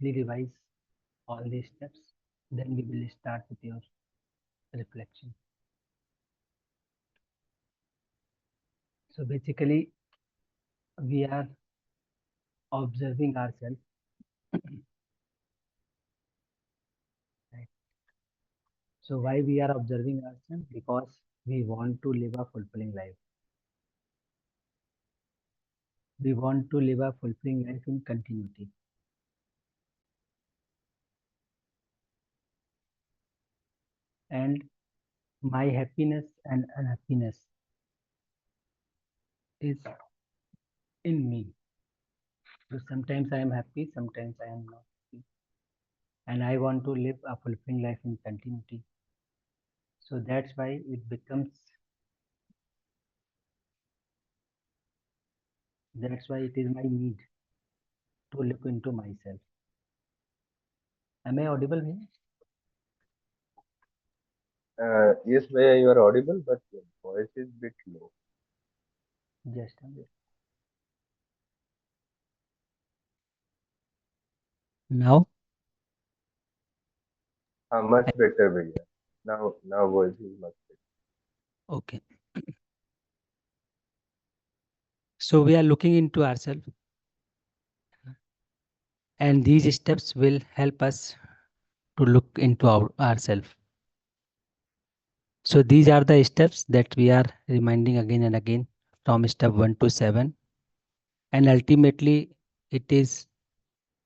briefly revise all these steps. Then we will start with your reflection. So basically, we are observing ourselves. Right? So why we are observing ourselves? Because we want to live a fulfilling life. We want to live a fulfilling life in continuity. And my happiness and unhappiness is in me. So sometimes I am happy, sometimes I am not happy. And I want to live a fulfilling life in continuity. So that's why it is my need to look into myself. Am I audible here? Yes, Bhaiya, you are audible, but your voice is bit low. Just a minute. Now, Much better, Bhaiya. Now voice is much better. okay. So we are looking into ourselves, and these steps will help us to look into ourselves. So these are the steps that we are reminding again and again from step 1 to 7. And ultimately, it is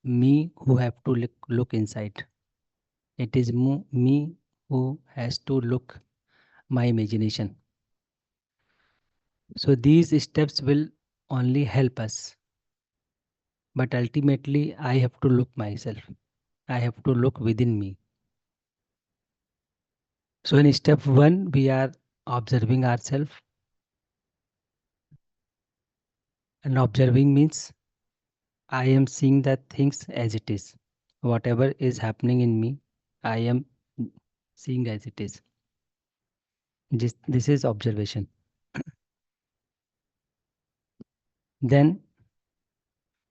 me who have to look inside. It is me who has to look my imagination. So these steps will only help us. But ultimately, I have to look myself. I have to look within me. So in step 1, we are observing ourselves. And observing means I am seeing the things as it is. Whatever is happening in me, I am seeing as it is. This is observation. Then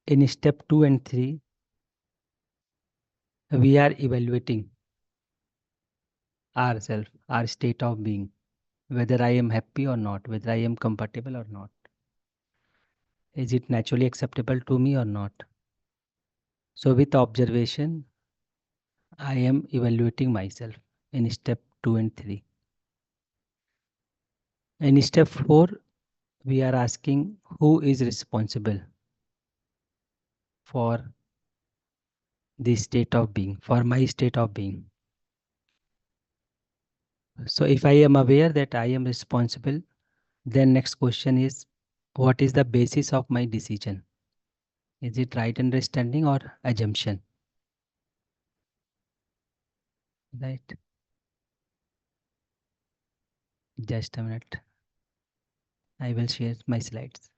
in step 2 and 3, we are evaluating ourselves, our state of being, whether I am happy or not, whether I am comfortable or not. Is it naturally acceptable to me or not? So with observation, I am evaluating myself in step 2 and 3. In step 4, we are asking who is responsible for the state of being, for my state of being. So if I am aware that I am responsible, then next question is, what is the basis of my decision? Is it right understanding or assumption? Right? Just a minute. I will share my slides.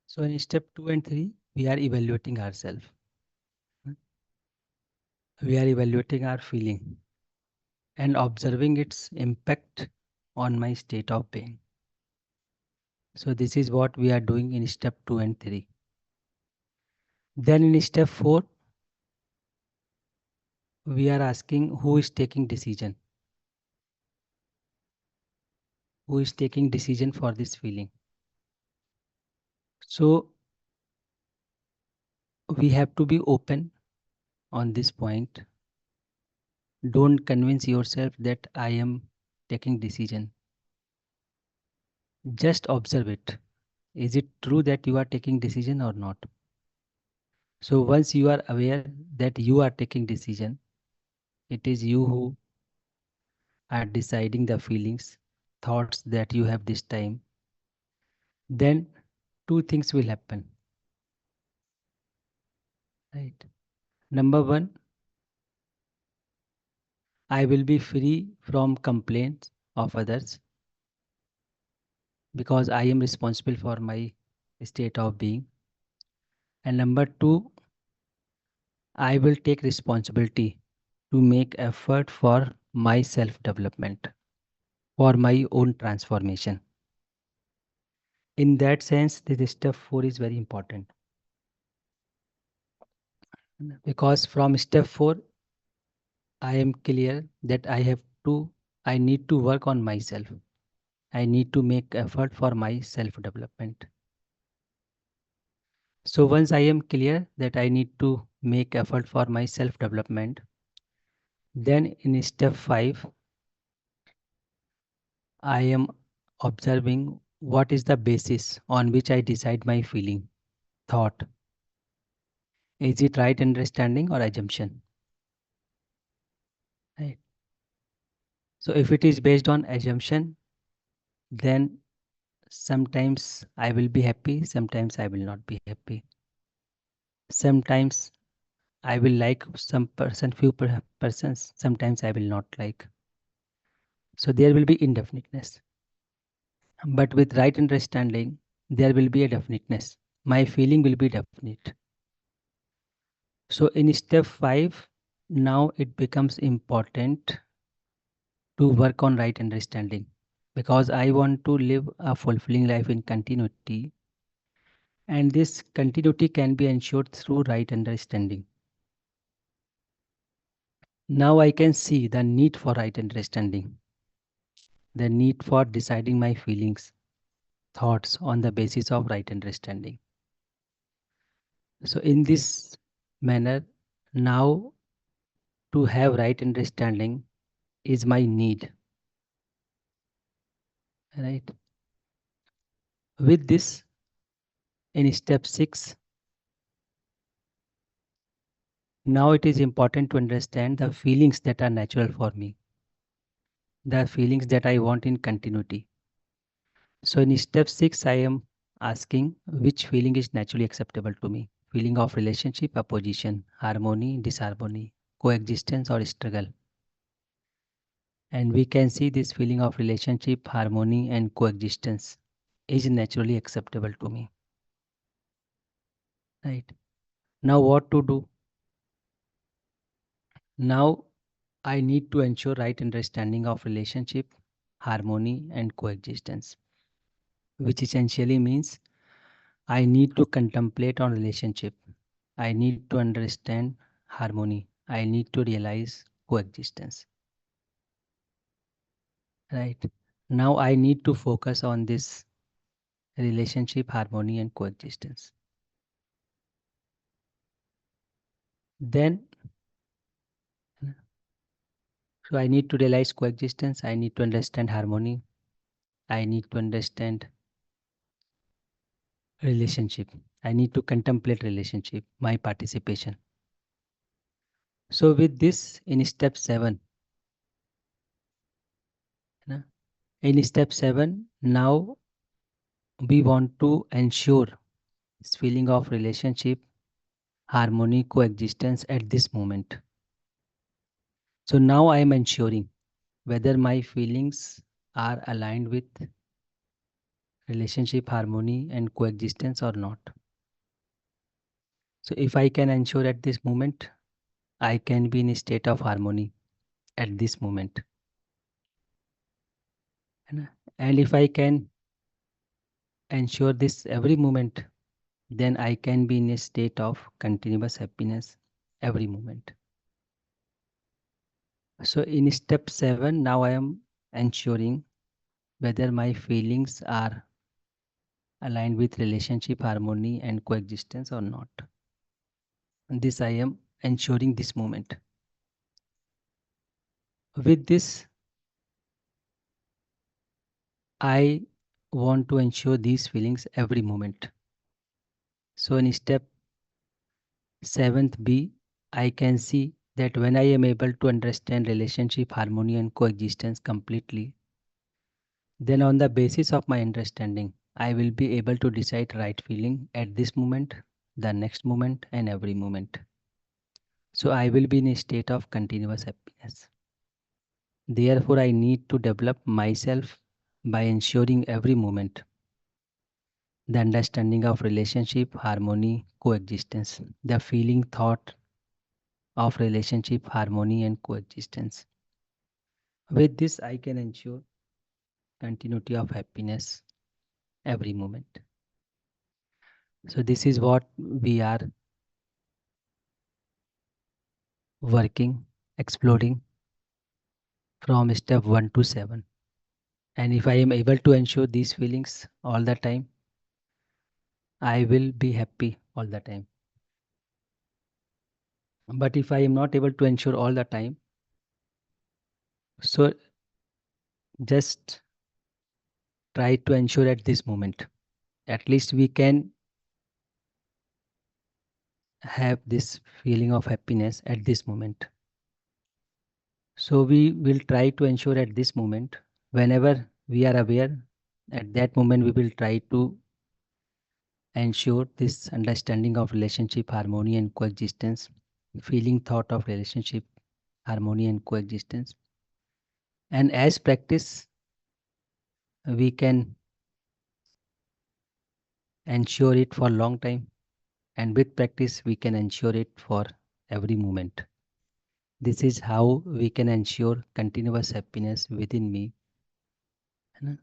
So in step 2 and 3, we are evaluating ourselves. We are evaluating our feeling and observing its impact on my state of being. So this is what we are doing in step 2 and 3. Then in step 4, we are asking who is taking decision. Who is taking decision for this feeling? So we have to be open on this point. Don't convince yourself that I am taking decision. Just observe it. Is it true that you are taking decision or not? So once you are aware that you are taking decision, it is you who are deciding the feelings, thoughts that you have this time, then two things will happen, right? Number one, I will be free from complaints of others because I am responsible for my state of being. And number two, I will take responsibility to make effort for my self development, for my own transformation. In that sense, this step 4 is very important because from step 4, I am clear that I need to work on myself. I need to make effort for my self development. So once I am clear that I need to make effort for my self development, then in step 5, I am observing what is the basis on which I decide my feeling, thought. Is it right understanding or assumption? Right. So if it is based on assumption, then sometimes I will be happy, sometimes I will not be happy. Sometimes I will like some person, persons, sometimes I will not like. So there will be indefiniteness. But with right understanding, there will be a definiteness. My feeling will be definite. So in step 5, now it becomes important to work on right understanding because I want to live a fulfilling life in continuity, and this continuity can be ensured through right understanding. Now I can see the need for right understanding, the need for deciding my feelings, thoughts on the basis of right understanding. So in this manner, now to have right understanding is my need, right? With this, in step 6, now it is important to understand the feelings that are natural for me, the feelings that I want in continuity. So in step 6, I am asking which feeling is naturally acceptable to me. Feeling of relationship, opposition, harmony, disharmony, coexistence or struggle. And we can see this feeling of relationship, harmony and coexistence is naturally acceptable to me. Right. Now what to do? Now I need to ensure right understanding of relationship, harmony and coexistence, which essentially means I need to contemplate on relationship. I need to understand harmony. I need to realize coexistence. Right. Now I need to focus on this relationship, harmony and coexistence. Then, so I need to realize coexistence. I need to understand harmony. I need to understand relationship. I need to contemplate relationship, my participation. So with this, in step 7, now we want to ensure this feeling of relationship, harmony, coexistence at this moment. So now I am ensuring whether my feelings are aligned with relationship, harmony and coexistence or not. So if I can ensure at this moment, I can be in a state of harmony at this moment. And if I can ensure this every moment, then I can be in a state of continuous happiness every moment. So in step 7, now I am ensuring whether my feelings are aligned with relationship, harmony and coexistence or not. And this I am ensuring this moment. With this, I want to ensure these feelings every moment. So in step 7th B, I can see that when I am able to understand relationship, harmony and coexistence completely, then on the basis of my understanding, I will be able to decide right feeling at this moment, the next moment, and every moment. So I will be in a state of continuous happiness. Therefore, I need to develop myself by ensuring every moment the understanding of relationship, harmony, coexistence, the feeling, thought of relationship, harmony, and coexistence. With this, I can ensure continuity of happiness every moment. So, this is what we are working, exploring from step 1 to 7. And if I am able to ensure these feelings all the time, I will be happy all the time. But if I am not able to ensure all the time, so just try to ensure at this moment. At least we can have this feeling of happiness at this moment. So we will try to ensure at this moment, whenever we are aware, at that moment we will try to ensure this understanding of relationship, harmony and coexistence, feeling, thought of relationship, harmony and coexistence. And as practice, we can ensure it for long time, and with practice we can ensure it for every moment. This is how we can ensure continuous happiness within me, है ना,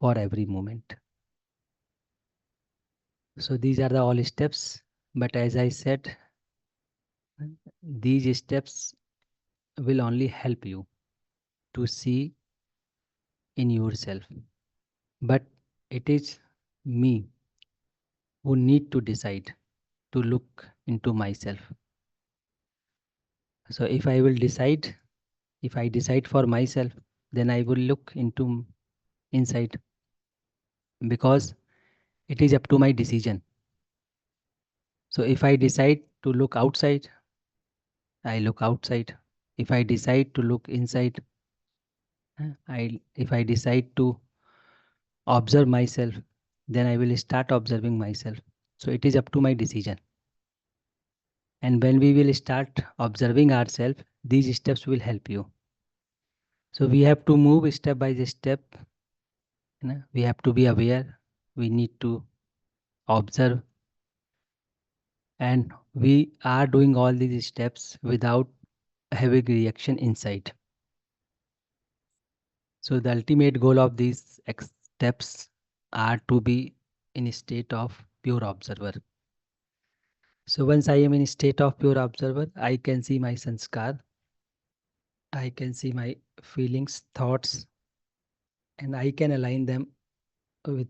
for every moment. So these are the all steps, but as I said, these steps will only help you to see in yourself. But it is me who need to decide to look into myself. So if I decide for myself, then I will look into inside, because it is up to my decision. So if I decide to look outside, I look outside. If I decide to look inside, if I decide to observe myself, then I will start observing myself. So it is up to my decision. And when we will start observing ourselves, these steps will help you. So we have to move step by step. We have to be aware. We need to observe. And we are doing all these steps without having reaction inside. So the ultimate goal of these steps are to be in a state of pure observer. So once I am in a state of pure observer, I can see my sanskar, I can see my feelings, thoughts, and I can align them with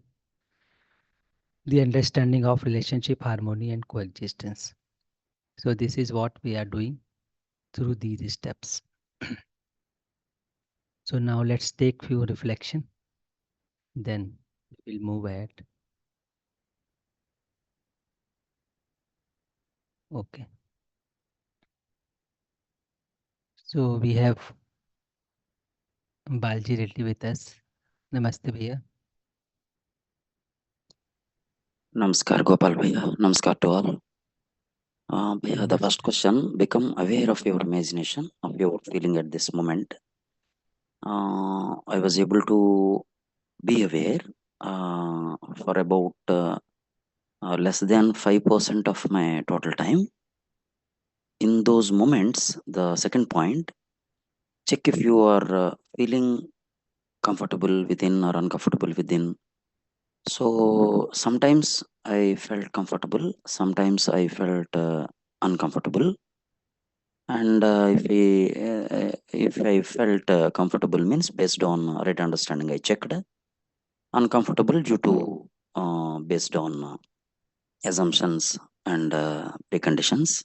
the understanding of relationship, harmony, and coexistence. So this is what we are doing through these steps. So now let's take few reflection, then we'll move ahead. Okay. So we have Balji Reddy with us. Namaste bhaiya. Namaskar Gopal Bhaiya. Namaskar to all. Bhaiya, the first question, become aware of your imagination, of your feeling at this moment. I was able to be aware for about less than 5% of my total time. In those moments, the second point, check if you are feeling comfortable within or uncomfortable within. So sometimes I felt comfortable, sometimes I felt uncomfortable. And if I felt comfortable means based on right understanding, I checked. Uncomfortable due to based on assumptions and preconditions.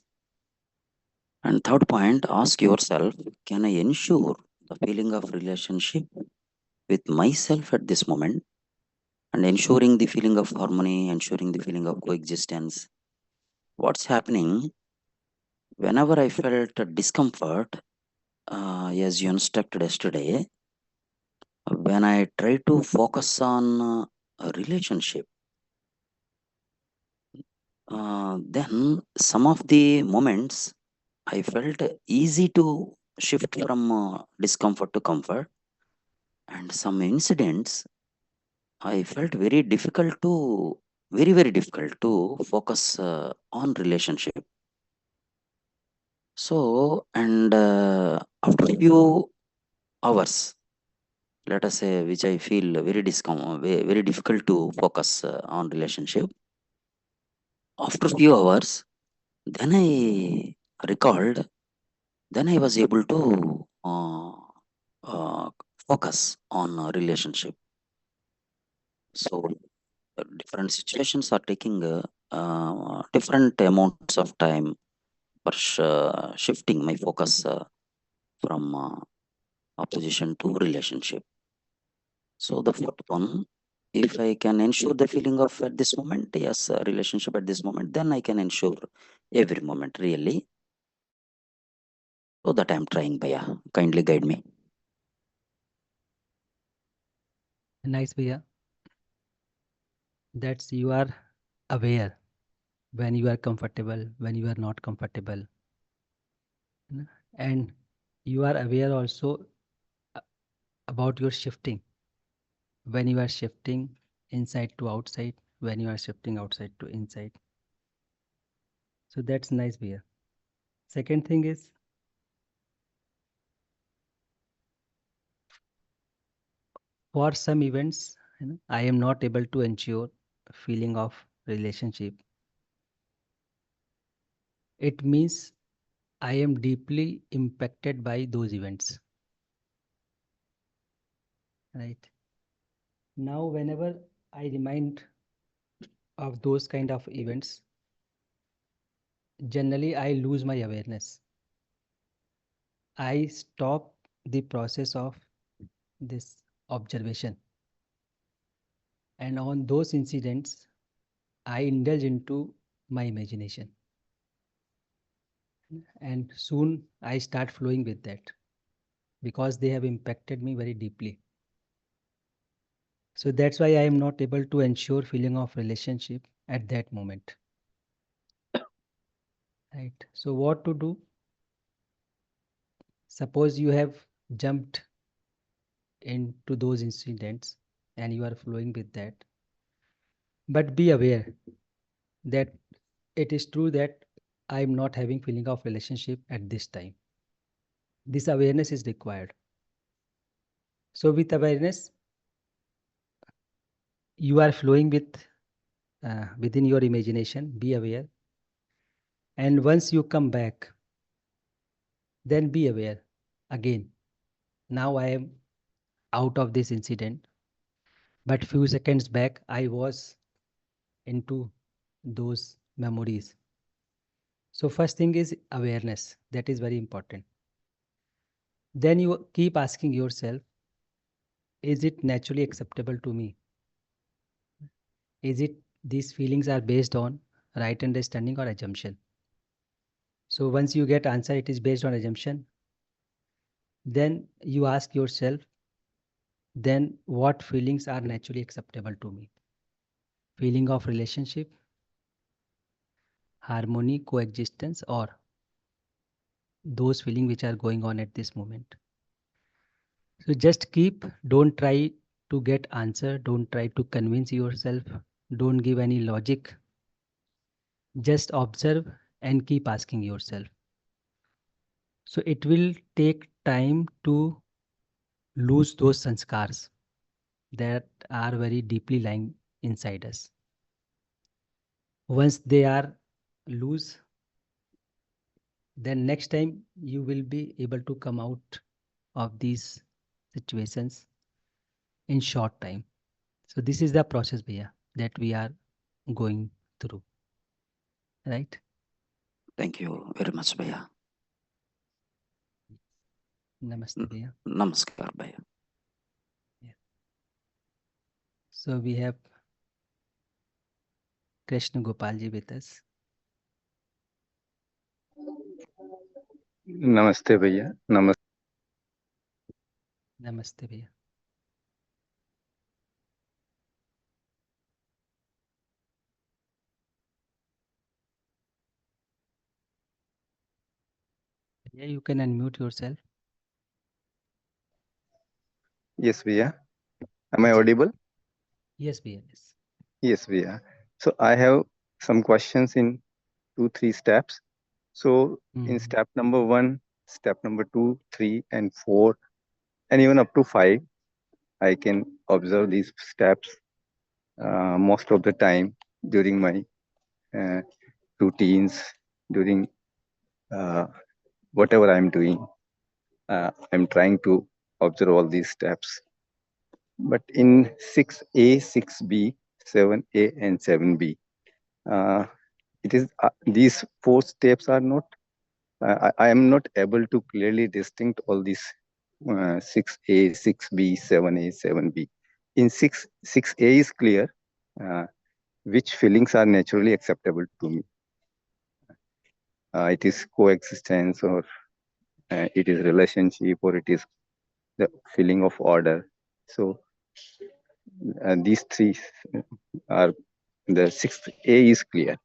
And third point, ask yourself, can I ensure the feeling of relationship with myself at this moment, and ensuring the feeling of harmony, ensuring the feeling of coexistence. What's happening whenever I felt discomfort, as you instructed yesterday, when I try to focus on a relationship, then some of the moments I felt easy to shift from discomfort to comfort, and some incidents I felt very difficult to focus on relationship. So, and after few hours, let us say, which I feel very difficult to focus on relationship. After few hours, then I recalled, then I was able to focus on a relationship. So different situations are taking different amounts of time for shifting my focus from opposition to relationship. So the fourth one, if I can ensure the feeling of at this moment, yes, relationship at this moment, then I can ensure every moment really. So that I am trying, Bhaiya. Kindly guide me. Nice, Bhaiya. That's you are aware when you are comfortable, when you are not comfortable. And you are aware also uh, about your shifting, when you are shifting inside to outside, when you are shifting outside to inside. So that's nice, Bhaiya. Second thing is, for some events, I am not able to ensure a feeling of relationship. It means I am deeply impacted by those events. Right now, whenever I remind of those kind of events, generally I lose my awareness. I stop the process of this observation, and on those incidents I indulge into my imagination, and soon I start flowing with that because they have impacted me very deeply. So that's why I am not able to ensure feeling of relationship at that moment. Right. So what to do? Suppose you have jumped into those incidents and you are flowing with that, but be aware that it is true that I am not having feeling of relationship at this time. This awareness is required. So with awareness, you are flowing with within your imagination. Be aware, and once you come back, then be aware again. Now I am out of this incident, but few seconds back I was into those memories. So first thing is awareness. That is very important. Then you keep asking yourself, is it naturally acceptable to me? Is it these feelings are based on right understanding or assumption? So once you get answer, it is based on assumption. Then you ask yourself, then what feelings are naturally acceptable to me? Feeling of relationship, harmony, coexistence, or those feelings which are going on at this moment. So just keep, don't try to get answer, don't try to convince yourself, don't give any logic. Just observe and keep asking yourself. So it will take time to lose those sanskars that are very deeply lying inside us. Once they are loose, then next time you will be able to come out of these situations in short time. So this is the process, Bhaiya, that we are going through, right? Thank you very much, Bhaiya. Namaste, Bhaiya. Namaskar, Bhaiya. Yeah. So we have Krishna Gopalji with us. नमस्ते भैया नमस्ते Namaste, Bhaiya. Yeah, you can unmute yourself. Yes, Via. Am I Ji. audible? Yes, Bhaiya, yes. Yes, Via. So I have some questions in 2, 3 steps. So in Hmm. step number 1, step number 2, 3, and 4, and even up to 5, I can observe these steps most of the time during my uh, routines, during uh, whatever I'm doing. I'm trying to observe all these steps. But in 6A, 6B, 7A, and 7B, uh, it is these 4 steps are not. I am not able to clearly distinct all these 6A, 6B, 7A, 7B. In 6A is clear which feelings are naturally acceptable to me. It is coexistence, or it is relationship, or it is the feeling of order. So these 3 are, the 6th A is clear.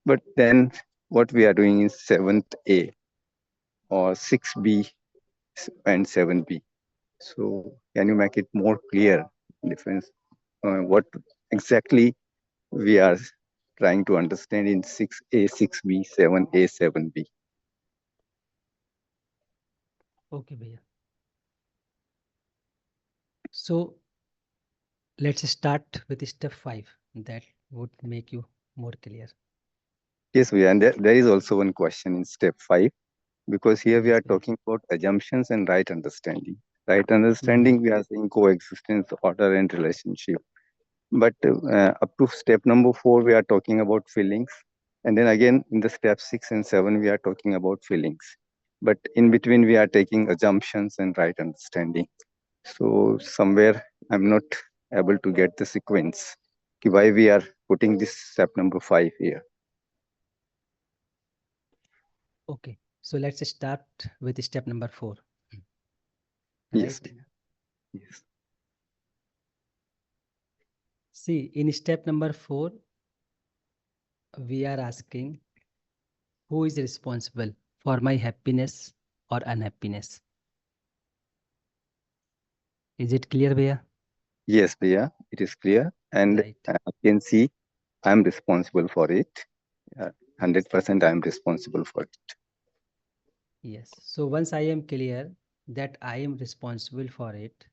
But then what we are doing is 7th A or 6B and 7B. So can you make it more clear difference? What exactly we are trying to understand in 6A, 6B, 7A, 7B? Okay, Bhaiya. So let's start with step 5. That would make you more clear. Yes, and there is also one question in step 5, because here we Yes, are Bhaiya. talking about assumptions and right understanding. Right Hmm. understanding, we are saying coexistence, order, and relationship. But up to step number 4, we are talking about feelings. And then again, in the step 6 and 7, we are talking about feelings. But in between, we are taking assumptions and right understanding. So somewhere I'm not able to get the sequence. Why we are putting this step number 5 here? Okay. So let's start with step number 4. Yes, Right. yes, See, in step number 4, we are asking who is responsible for my happiness or unhappiness. Is it clear, Bhaiya? yes, Priya, it is clear. And Right. I can see I'm responsible for it. 100% I'm responsible for it. Yes. So once I am clear that I am responsible for it,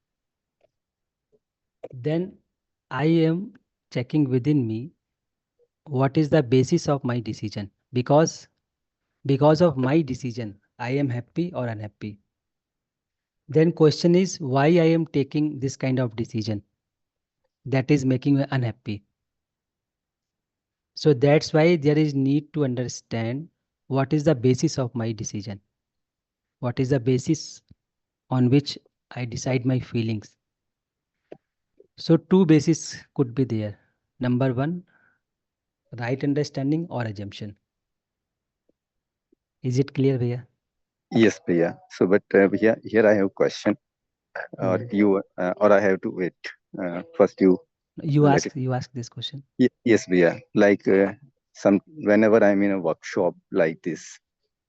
then I am checking within me what is the basis of my decision. Because of my decision, I am happy or unhappy. Then question is why I am taking this kind of decision that is making me unhappy. So that's why there is need to understand what is the basis of my decision. What is the basis on which I decide my feelings. So two bases could be there. Number one, right understanding or assumption. Is it clear, Bhaiya? Yes, Priya. So, but here I have a question, or Hmm. or I have to wait. First, you You let ask it. you ask this question. Yes, Priya. Like whenever I'm in a workshop like this,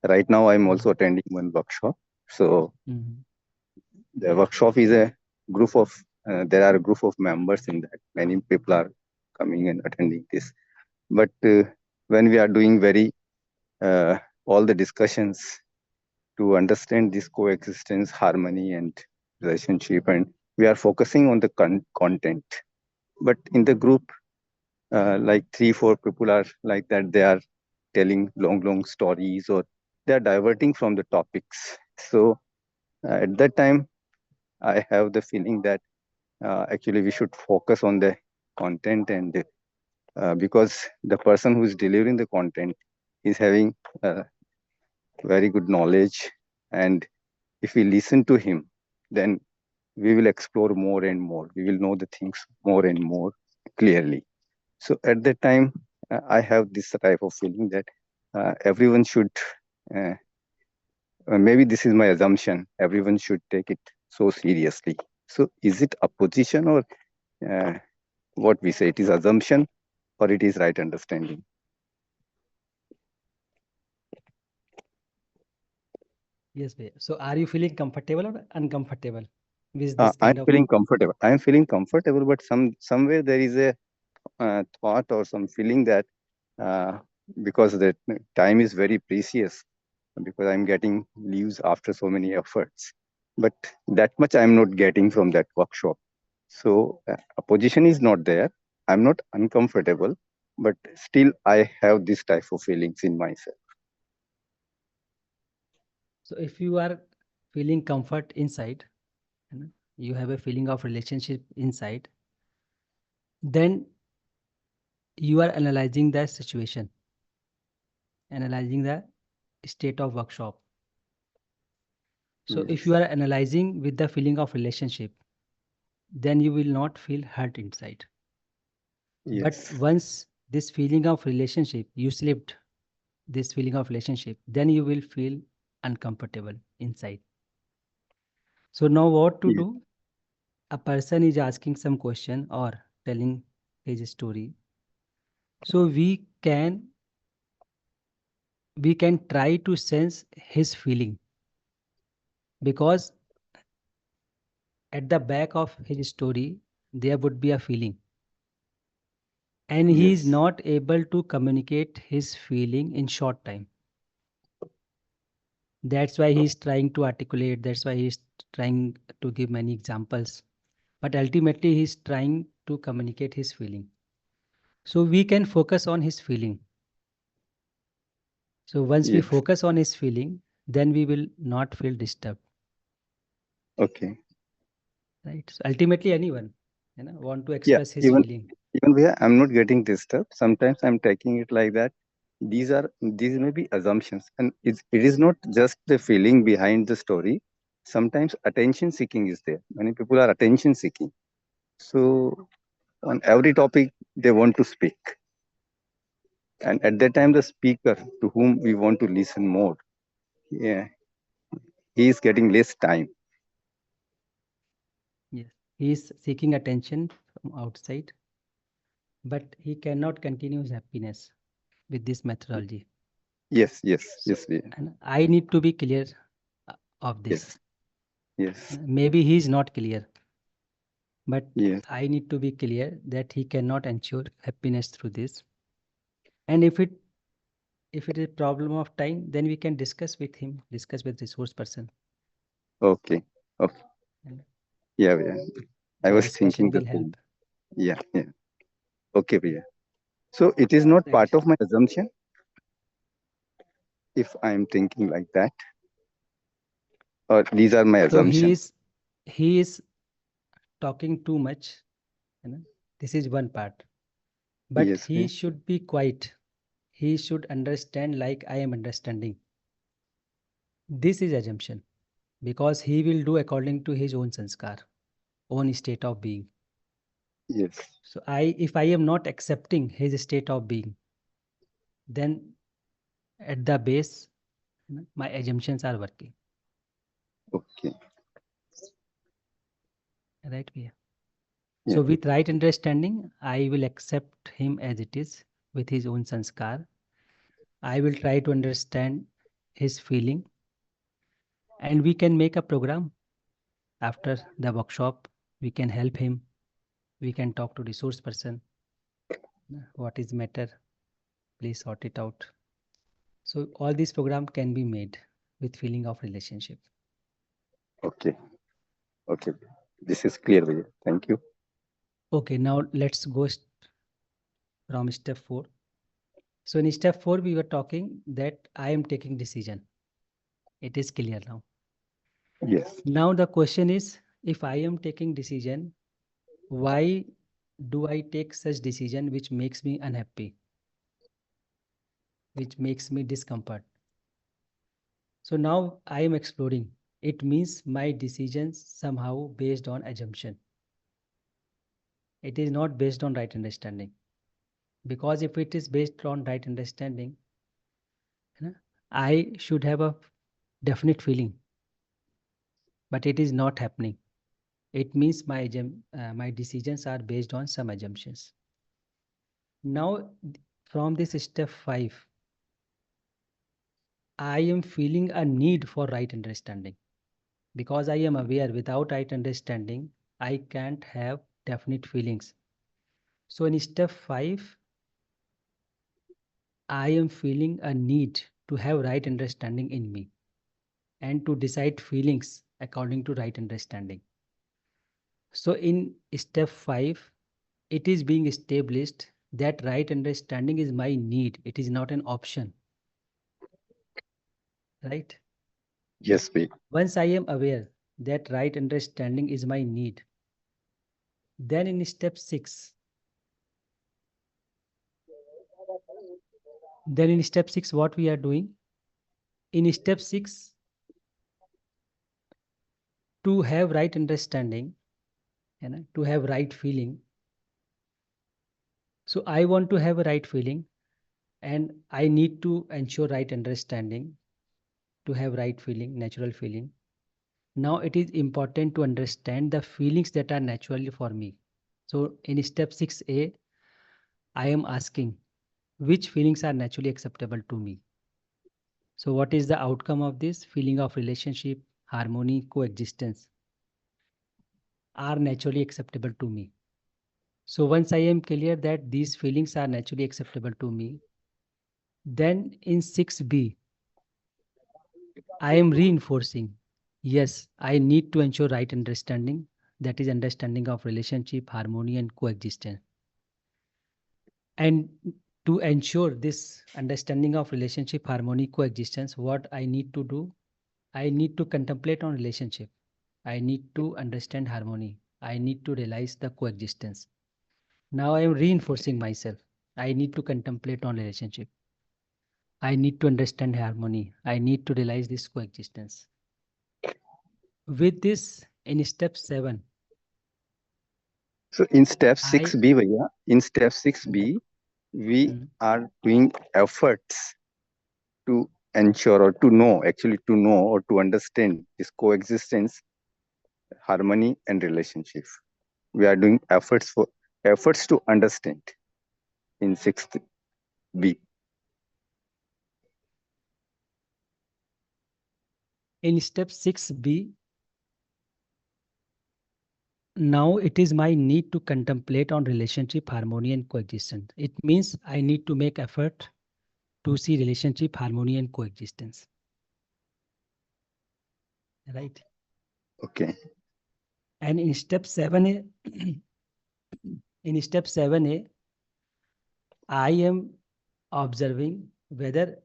right now I'm also Hmm. attending one workshop. So Hmm. the workshop is a group of. There are a group of members in that. Many people are coming and attending this. But when we are doing very all the discussions to understand this coexistence, harmony, and relationship, and we are focusing on the content. But in the group, like 3, 4 people are like that, they are telling long stories, or they are diverting from the topics. So at that time, I have the feeling that actually we should focus on the content, and because the person who is delivering the content is having very good knowledge, and if we listen to him, then we will explore more and more. We will know the things more and more clearly. So at that time, I have this type of feeling that everyone should, uh, maybe this is my assumption, everyone should take it so seriously. So is it opposition, or uh, what we say, it is assumption, or it is right understanding? Yes, Bhaiya. So are you feeling comfortable or uncomfortable with this I'm kind of? feeling comfortable. I'm feeling comfortable, but somewhere there is a thought or some feeling that uh, because the time is very precious, because I'm getting leaves after so many efforts, but that much I'm not getting from that workshop. So a position is not there. I'm not uncomfortable, but still I have this type of feelings in myself. So if you are feeling comfort inside, you know, you have a feeling of relationship inside, then you are analyzing the situation, analyzing the state of workshop. So if you Yes, are analyzing with the feeling of relationship, then you will not feel hurt inside. But yes, once this feeling of relationship, you slipped this feeling of relationship, then you will feel uncomfortable inside. So now what to yes, do? A person is asking some question or telling his story. So we can try to sense his feeling, because at the back of his story there would be a feeling, and he is yes, not able to communicate his feeling in short time. That's why he is trying to articulate, that's why he is trying to give many examples, but ultimately he is trying to communicate his feeling. So we can focus on his feeling. So once we yes. focus on his feeling, then we will not feel disturbed, Okay. right? So ultimately anyone, want to Yeah, express his feeling. even where I'm not getting this stuff, sometimes I'm taking it like that. These may be assumptions, and it is not just the feeling behind the story. Sometimes attention seeking is there. Many people are attention seeking. So on every topic they want to speak, and at that time the speaker to whom we want to listen more, yeah, he is getting less time. Yes, he is seeking attention from outside, but he cannot continue his happiness with this methodology. Yes, yes, So, yes, yeah, and I need to be clear of this. yes, yes, Maybe he is not clear, but yes. I need to be clear that he cannot ensure happiness through this. And if it is problem of time, then we can discuss with him, discuss with resource person, Okay, okay, and yeah, yeah. I the was discussion thinking the will help. same. Yeah, yeah. Okay, yeah. So it is not Right. part of my assumption if I'm thinking like that, or these are my So he assumptions. is he is talking too much. This is one part. But Yes, he yeah. should be quiet. He should understand like I am understanding. This is assumption, because he will do according to his own sanskar, own state of being. Yes. So if I am not accepting his state of being, then at the base, my assumptions are working. Okay. Right? Yeah. Yeah. So with right understanding, I will accept him as it is with his own sanskar. I will try to understand his feeling, and we can make a program after the workshop. We can help him. We can talk to resource person. What is matter? Please sort it out. So all these program can be made with feeling of relationship. Okay. Okay. This is clear, Vijay. Thank you. Okay, now let's go from step 4. So in step 4, we were talking that I am taking decision. It is clear now. Yes. Now the question is, if I am taking decision, why do I take such decision which makes me unhappy, which makes me discomfort? So now I am exploring. It means my decisions somehow based on assumption. It is not based on right understanding. Because if it is based on right understanding, I should have a definite feeling, but it is not happening. It means my decisions are based on some assumptions. Now, from this step 5, I am feeling a need for right understanding. Because I am aware without right understanding, I can't have definite feelings. So in step 5, I am feeling a need to have right understanding in me and to decide feelings according to right understanding. So in step 5, it is being established that right understanding is my need. It is not an option. Right? Yes, B. Once I am aware that right understanding is my need, then in step 6, what we are doing? In step 6, to have right understanding, to have right feeling. So I want to have a right feeling and I need to ensure right understanding to have right feeling, natural feeling. Now it is important to understand the feelings that are naturally for me. So in step 6A, I am asking which feelings are naturally acceptable to me. So what is the outcome of this? Feeling of relationship, harmony, coexistence are naturally acceptable to me. So once I am clear that these feelings are naturally acceptable to me, then in 6B, I am reinforcing, yes, I need to ensure right understanding, that is understanding of relationship, harmony and coexistence. And to ensure this understanding of relationship, harmony, coexistence, what I need to do, I need to contemplate on relationship. I need to understand harmony. I need to realize the coexistence. Now I am reinforcing myself. I need to contemplate on relationship. I need to understand harmony. I need to realize this coexistence. With this, in step 7, So in step I 6B, Bhaiya, in step 6B, we are doing efforts to ensure or to know, actually to know or to understand this coexistence, harmony and relationship. We are doing efforts to understand in 6B. in step 6B, now it is my need to contemplate on relationship, harmony and coexistence. It means I need to make effort to see relationship, harmony and coexistence. Right? Okay. And in step 7A, in step 7A, I am observing whether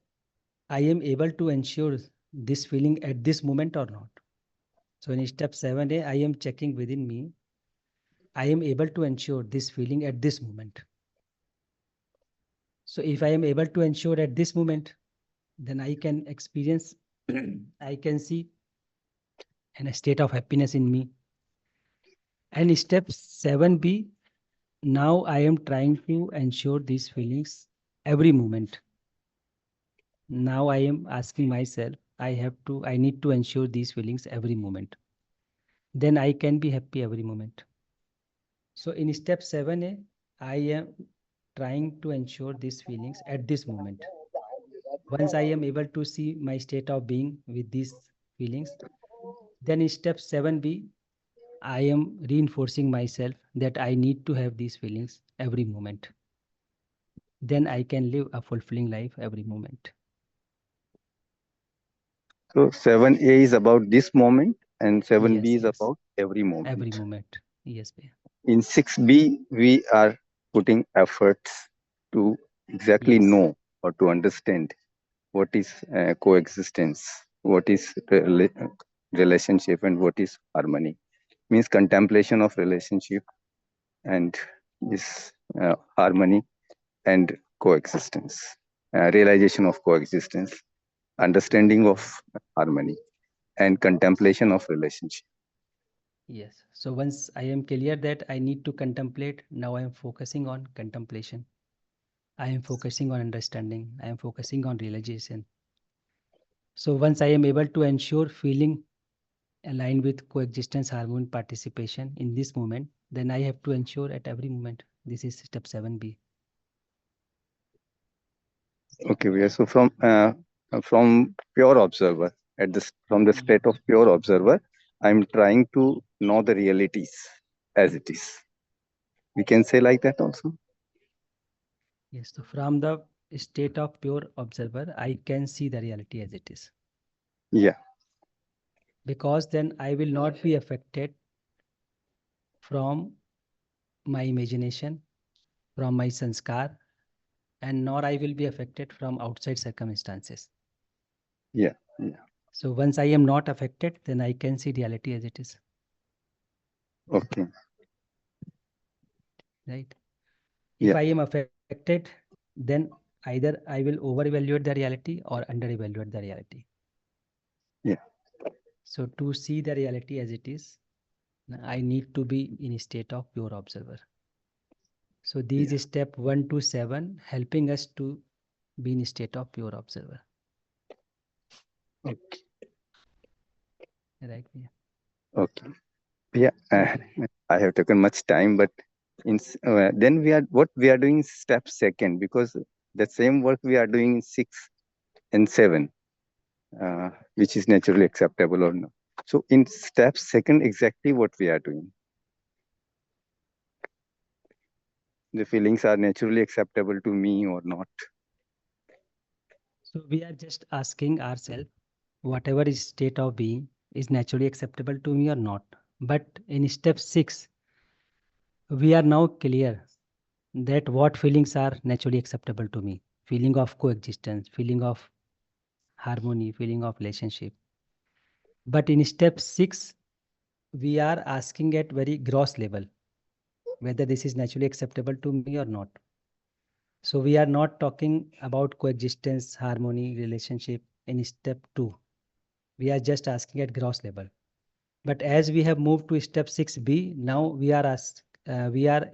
I am able to ensure this feeling at this moment or not. So in step 7A, I am checking within me, I am able to ensure this feeling at this moment. So if I am able to ensure at this moment, then I can experience, I can see a state of happiness in me. And step 7B, now I am trying to ensure these feelings every moment. Now I am asking myself, I need to ensure these feelings every moment. Then I can be happy every moment. So in step 7A, I am trying to ensure these feelings at this moment. Once I am able to see my state of being with these feelings, then in step 7B, I am reinforcing myself that I need to have these feelings every moment. Then I can live a fulfilling life every moment. So 7A is about this moment and 7B Yes, is about every moment. every moment. Yes, Bhaiya. In 6B, we are putting efforts to exactly Yes. know or to understand what is coexistence, what is relationship, and what is harmony. Means contemplation of relationship and this harmony and coexistence, realization of coexistence, understanding of harmony, and contemplation of relationship. Yes. So once I am clear that I need to contemplate, now I am focusing on contemplation. I am focusing on understanding. I am focusing on realization. So once I am able to ensure feeling aligned with coexistence, harmony, participation in this moment, then I have to ensure at every moment. This is step 7B. Okay, so from from pure observer, from the state of pure observer, I'm trying to know the realities as it is. We can say like that also. Yes, so from the state of pure observer, I can see the reality as it is. Yeah. Because then I will not be affected from my imagination, from my sanskar, and nor I will be affected from outside circumstances. Yeah. Yeah. So once I am not affected, then I can see reality as it is. Okay. Right? If Yeah. I am affected, then either I will over-evaluate the reality or under-evaluate the reality. Yeah. So to see the reality as it is, I need to be in a state of pure observer. So these step 1 to 7 helping us to be in a state of pure observer. Okay. Right? Yeah. Okay. Yeah. I have taken much time, but then what we are doing is step second, because the same work we are doing in 6 and 7, which is naturally acceptable or not. So in step second, exactly what we are doing. The feelings are naturally acceptable to me or not. So we are just asking ourselves, whatever is state of being is naturally acceptable to me or not. But in step 6, we are now clear that what feelings are naturally acceptable to me. Feeling of coexistence, feeling of harmony, feeling of relationship. But in step 6, we are asking at very gross level whether this is naturally acceptable to me or not. So we are not talking about coexistence, harmony, relationship in step 2. We are just asking at gross level. But as we have moved to step 6b, now we are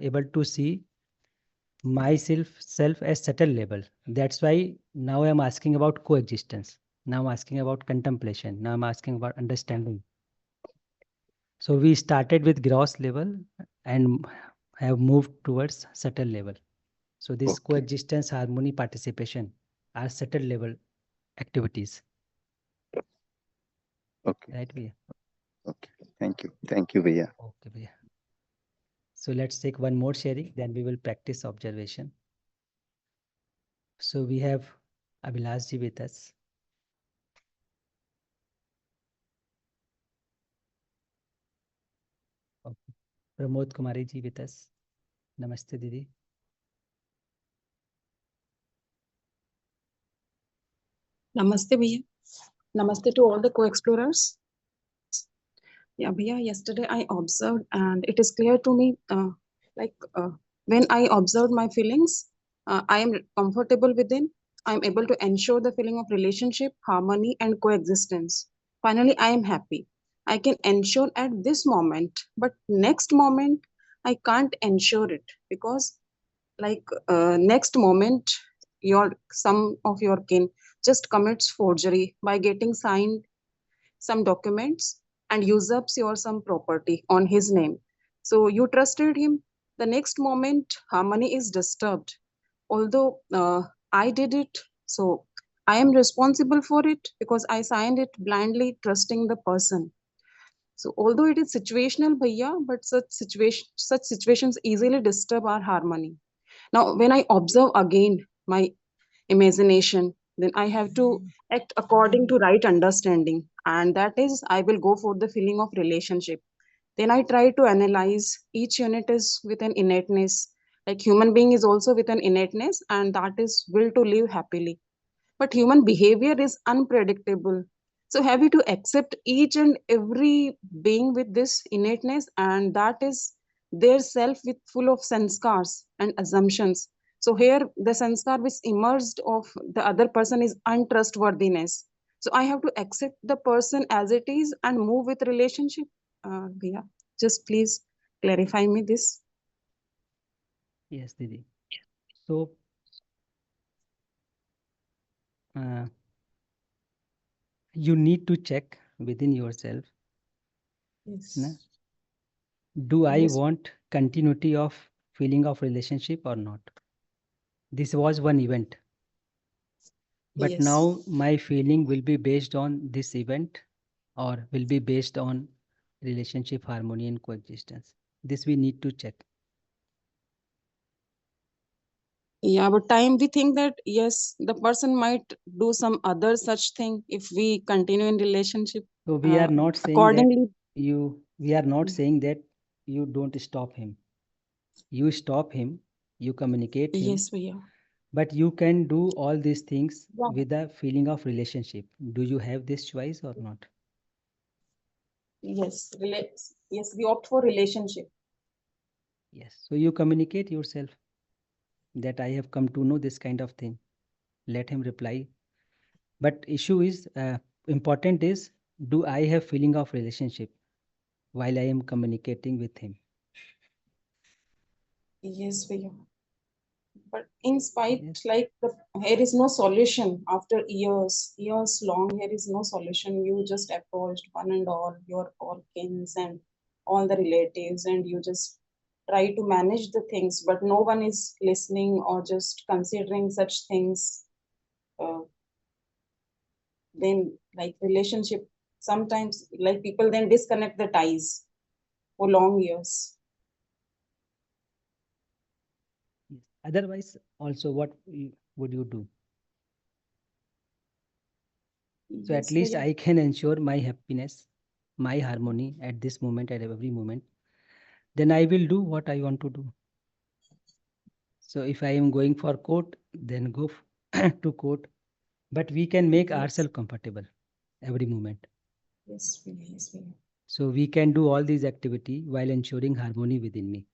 able to see myself as subtle level. That's why now I'm asking about coexistence. Now I'm asking about contemplation. Now I'm asking about understanding. So we started with gross level and have moved towards subtle level. So this Okay. coexistence, harmony, participation are subtle level activities. Okay. Right, Bhaiya? Okay. Thank you. Thank you, Bhaiya. Okay, Bhaiya. So let's take one more sharing, then we will practice observation. So we have Abhilash ji with us. Okay. Pramod Kumari ji with us. Namaste, Didi. Namaste, Bhaiya. Namaste to all the co-explorers. Yeah, Bhaiya, yesterday I observed, and it is clear to me, when I observed my feelings, I am comfortable within. I am able to ensure the feeling of relationship, harmony, and coexistence. Finally, I am happy. I can ensure at this moment, but next moment, I can't ensure it because, next moment, some of your kin just commits forgery by getting signed some documents and usurps your some property on his name. So you trusted him. The next moment, harmony is disturbed. Although I did it, so I am responsible for it because I signed it blindly, trusting the person. So although it is situational, bhaiya, but such situations easily disturb our harmony. Now, when I observe again my imagination, then I have to act according to right understanding, and that is I will go for the feeling of relationship. Then I try to analyze each unit is with an innateness, like human being is also with an innateness, and that is will to live happily. But human behavior is unpredictable, so have you to accept each and every being with this innateness, and that is their self with full of sanskars and assumptions. So here the sanskar which emerged of the other person is untrustworthiness, so I have to accept the person as it is and move with relationship. Yeah, just please clarify me this. Yes, Didi. So you need to check within yourself. Yes. Na? Do I Yes. want continuity of feeling of relationship or not? This was one event. But Yes. now my feeling will be based on this event or will be based on relationship, harmony, and coexistence. This we need to check. Yeah, but time we think that yes, the person might do some other such thing if we continue in relationship. So we are not saying that Accordingly, we are not saying that you don't stop him. You stop him, you communicate him, yes, Bhaiya. but you can do all these things Yeah. with a feeling of relationship. Do you have this choice or not? Yes, yes, we opt for relationship. Yes. So you communicate yourself that I have come to know this kind of thing. Let him reply. But issue is important is, do I have feeling of relationship while I am communicating with him? Yes, Bhaiya. But in spite, Yes. like here is no solution after years long. Here is no solution. You just approached one and all your all kins and all the relatives, and you just try to manage the things, but no one is listening or just considering such things. Uh, then, like relationship, sometimes like people then disconnect the ties for long years. Yes. Otherwise, also, what would you do? So at Yes, least Bhaiya. I can ensure my happiness, my harmony at this moment, at every moment. Then I will do what I want to do. So if I am going for court, then go to court. But we can make Yes, ourselves comfortable every moment. yes, Bhaiya. Yes, Bhaiya. So we can do all these activity while ensuring harmony within me.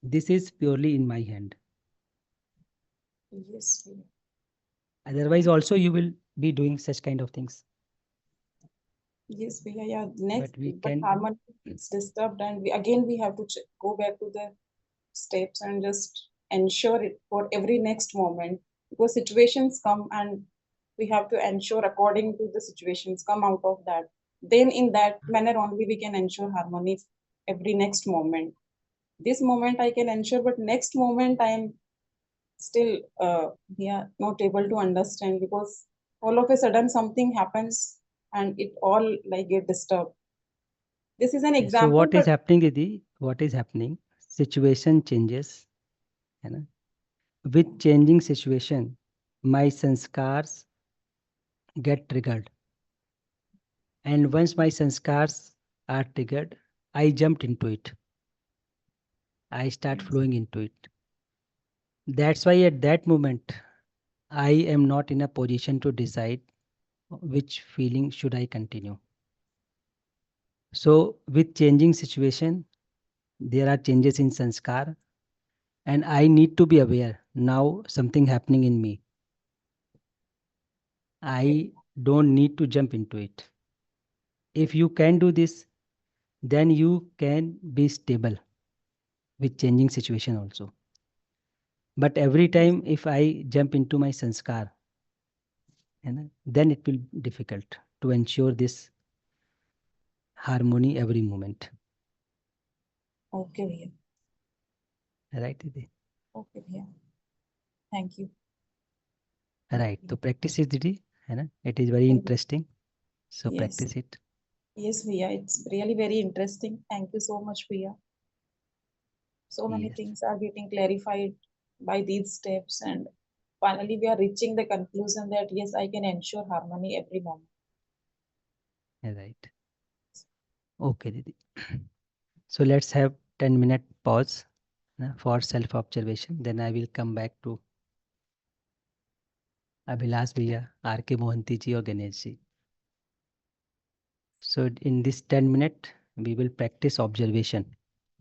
This is purely in my hand. Yes, Bhaiya. Otherwise, also you will be doing such kind of things. Yes, Bhaiya, yeah. Next, But we but can, harmony is disturbed, and we have to go back to the steps and just ensure it for every next moment, because situations come and we have to ensure according to the situations come out of that. Then in that manner only we can ensure harmony every next moment. This moment I can ensure, but next moment I am still yeah, not able to understand, because all of a sudden something happens and it all like get disturbed. This is an yes. So example, what is but happening, Didi? What is happening? Situation changes. है ना? With changing situation, my sanskars get triggered. And once my sanskars are triggered, I jumped into it. I start flowing into it. That's why at that moment, I am not in a position to decide which feeling should I continue. So with changing situation, there are changes in sanskar, and I need to be aware now something happening in me. I don't need to jump into it. If you can do this, then you can be stable with changing situation also. But every time if I jump into my sanskar, then it will be difficult to ensure this harmony every moment. okay, Bhaiya. Right, Didi? Okay, Bhaiya. Thank you. Right. So practice it, Didi. It is very interesting. So Yes, practice it. yes, Bhaiya. It's really very interesting. Thank you so much, Bhaiya. So many Yes. things are getting clarified by these steps, and finally we are reaching the conclusion that yes, I can ensure harmony every moment. Right. Okay, Didi. So let's have 10-minute pause for self-observation. Then I will come back to Abhilash Bhaiya, R.K. Mohanty ji or Ganesh ji. So in this 10 minute, we will practice observation,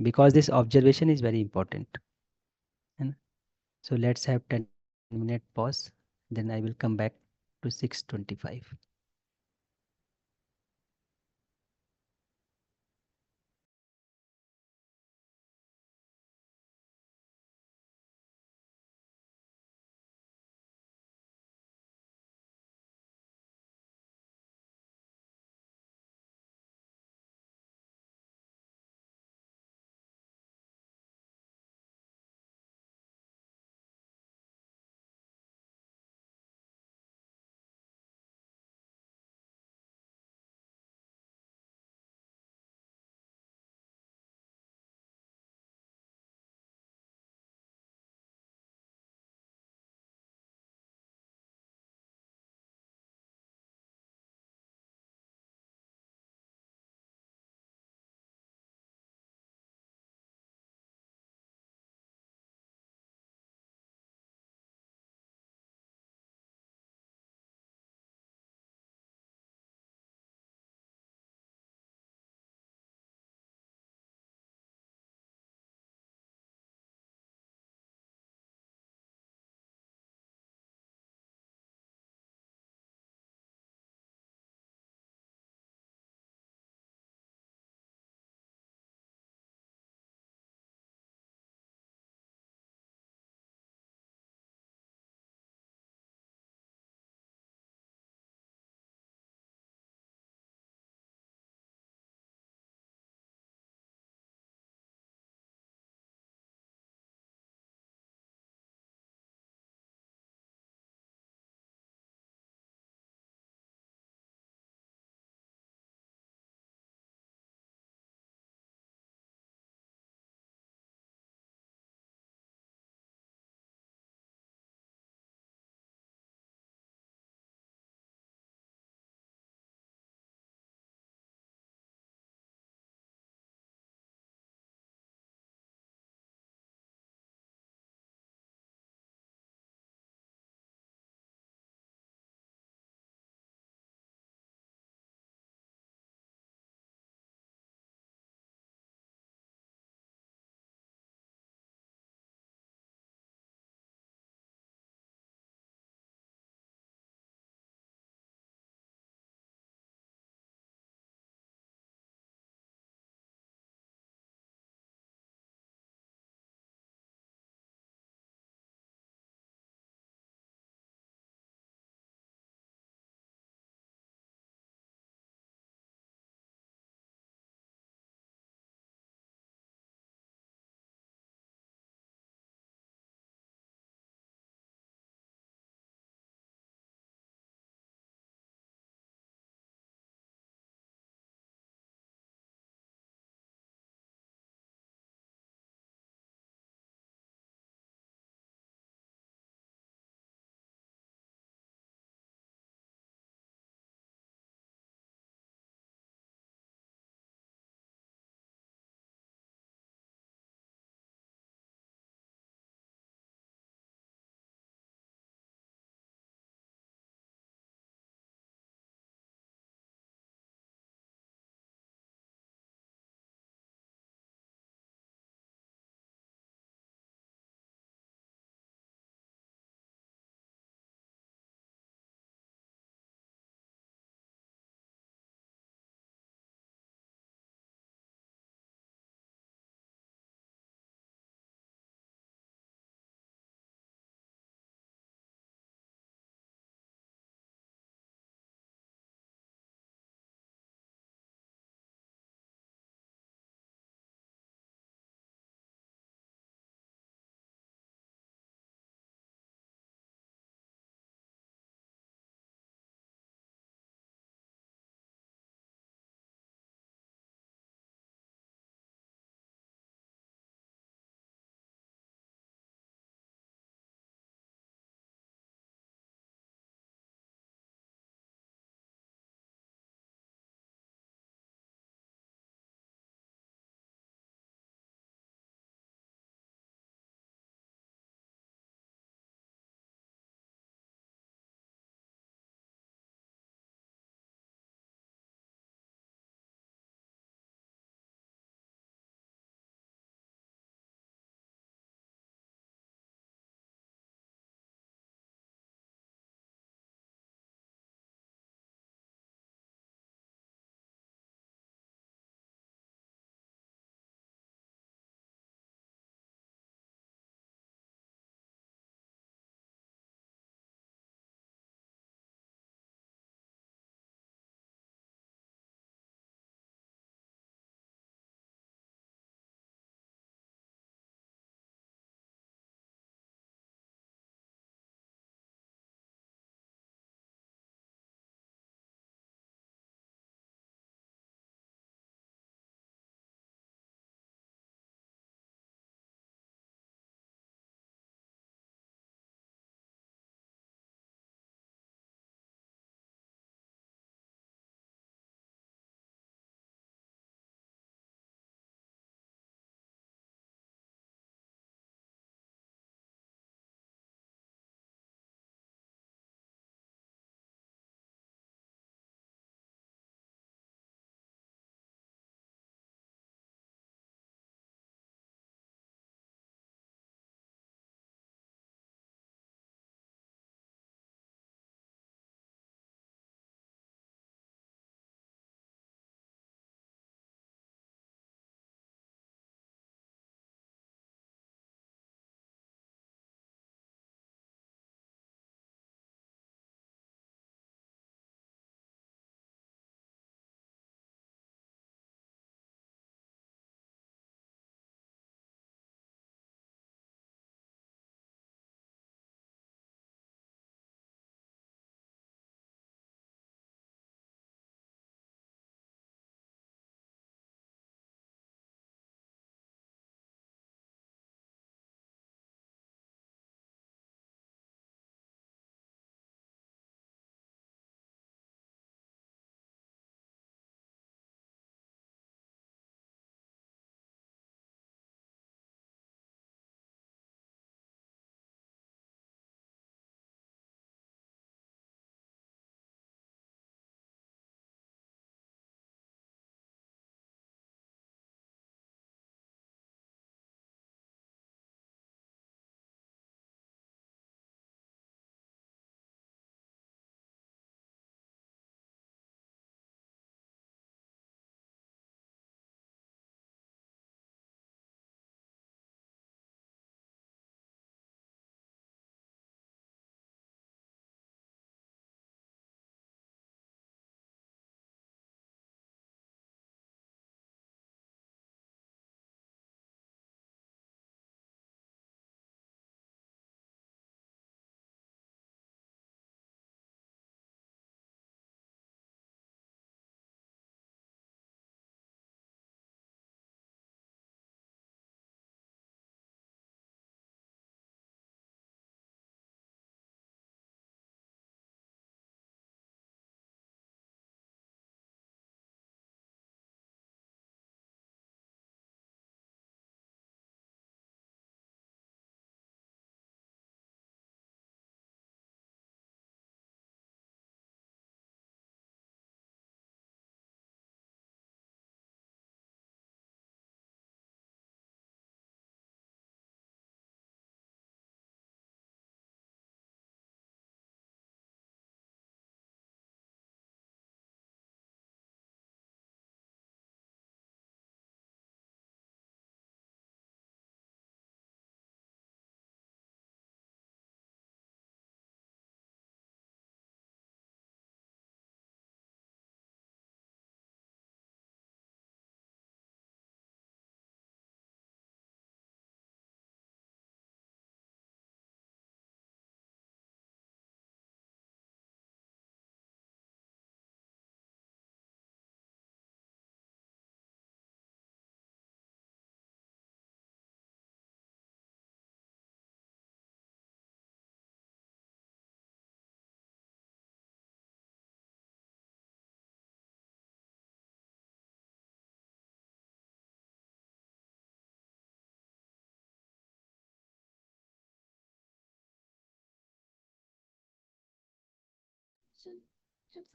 because this observation is very important. And so let's have 10-minute pause. Then I will come back to 6:25.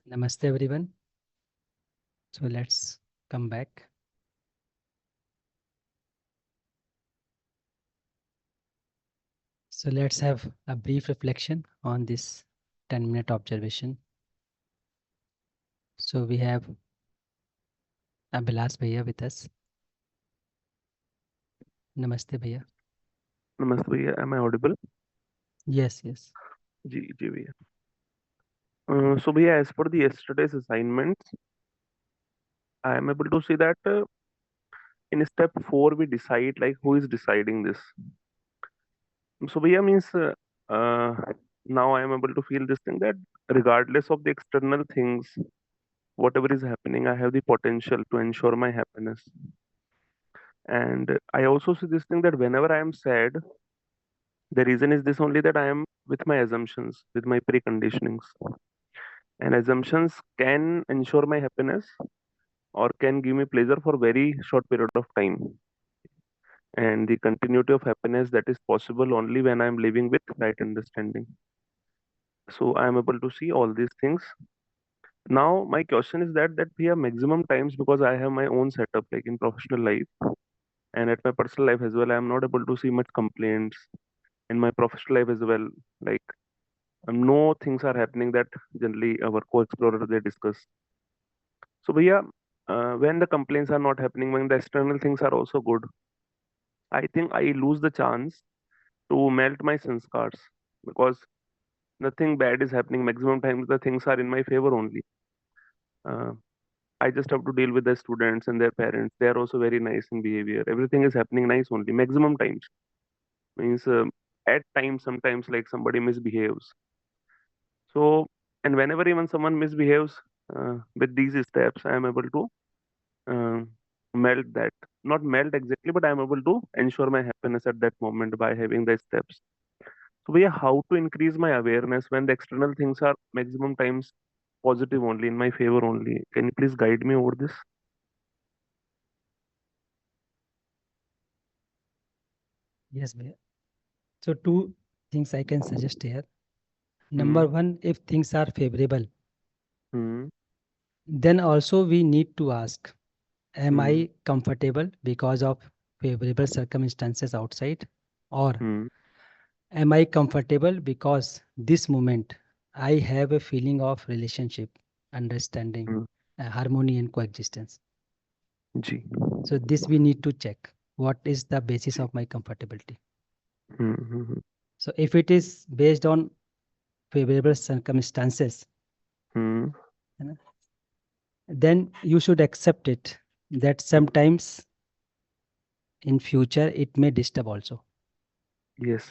Namaste everyone. So let's come back. So let's have a brief reflection on this 10-minute observation. So we have Abhilash Bhaiya with us. Namaste Bhaiya. Namaste भैया, am I audible? Yes, yes. जी भैया. So भैया, as per the yesterday's assignments, I am able to see that in step 4 we decide like who is deciding this. So भैया means now I am able to feel this thing that regardless of the external things, whatever is happening, I have the potential to ensure my happiness. And I also see this thing that whenever I am sad, the reason is this only, that I am with my assumptions, with my preconditionings. And assumptions can ensure my happiness or can give me pleasure for very short period of time. And the continuity of happiness, that is possible only when I am living with right understanding. So I am able to see all these things. Now my question is that we have maximum times, because I have my own setup like in professional life and at my personal life as well, I am not able to see much complaints. In my professional life as well, like no things are happening that generally our co-explorer they discuss. So bhaiya, when the complaints are not happening, when the external things are also good, I think I lose the chance to melt my sanskars, because nothing bad is happening. Maximum times the things are in my favor only. Uh, I just have to deal with the students and their parents. They are also very nice in behavior. Everything is happening nice only. Maximum times means at times sometimes like somebody misbehaves. So, and whenever even someone misbehaves, with these steps, I am able to uh, melt that. Not melt exactly, but I am able to ensure my happiness at that moment by having the steps. So, Bhaiya, how to increase my awareness when the external things are maximum times positive only, in my favor only? Can you please guide me over this? Yes, Bhaiya. So two things I can suggest here. Number one, if things are favorable, Hmm. then also we need to ask, am Hmm. I comfortable because of favorable circumstances outside? Or Hmm. am I comfortable because this moment I have a feeling of relationship, understanding, Hmm. harmony and coexistence? Ji. So this we need to check. What is the basis of my comfortability? Hmm. Hmm. So if it is based on favorable circumstances, Hmm. you know, then you should accept it that sometimes in future it may disturb also. Yes.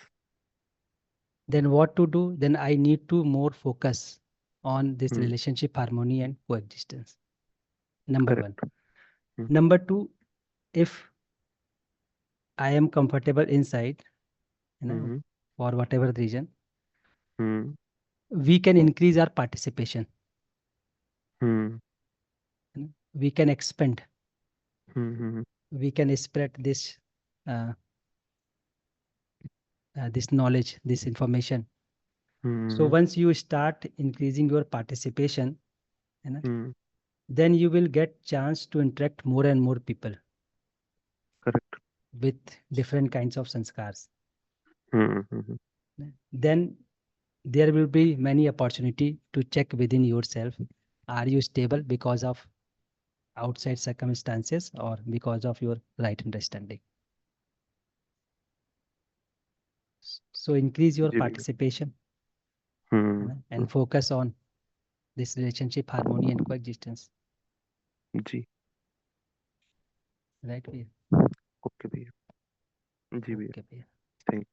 Then what to do? Then I need to more focus on this Hmm. relationship, harmony and coexistence. Number one. Correct. Hmm. Number two, if I am comfortable inside, Hmm. for whatever reason, Hmm. we can increase our participation. Hmm. We can expand. Hmm. We can spread this this knowledge, this information. So Hmm. once you start increasing your participation, Hmm. then you will get chance to interact more and more people Correct. with different kinds of sanskars. Hmm. Hmm. Then there will be many opportunity to check within yourself. Are you stable because of outside circumstances or because of your right understanding? So increase your Ji bhaiya. participation Hmm. and focus on this relationship, harmony and coexistence. Ji. Right, Veer? Okay भैया. जी भैया. Okay, Veer. Thank you.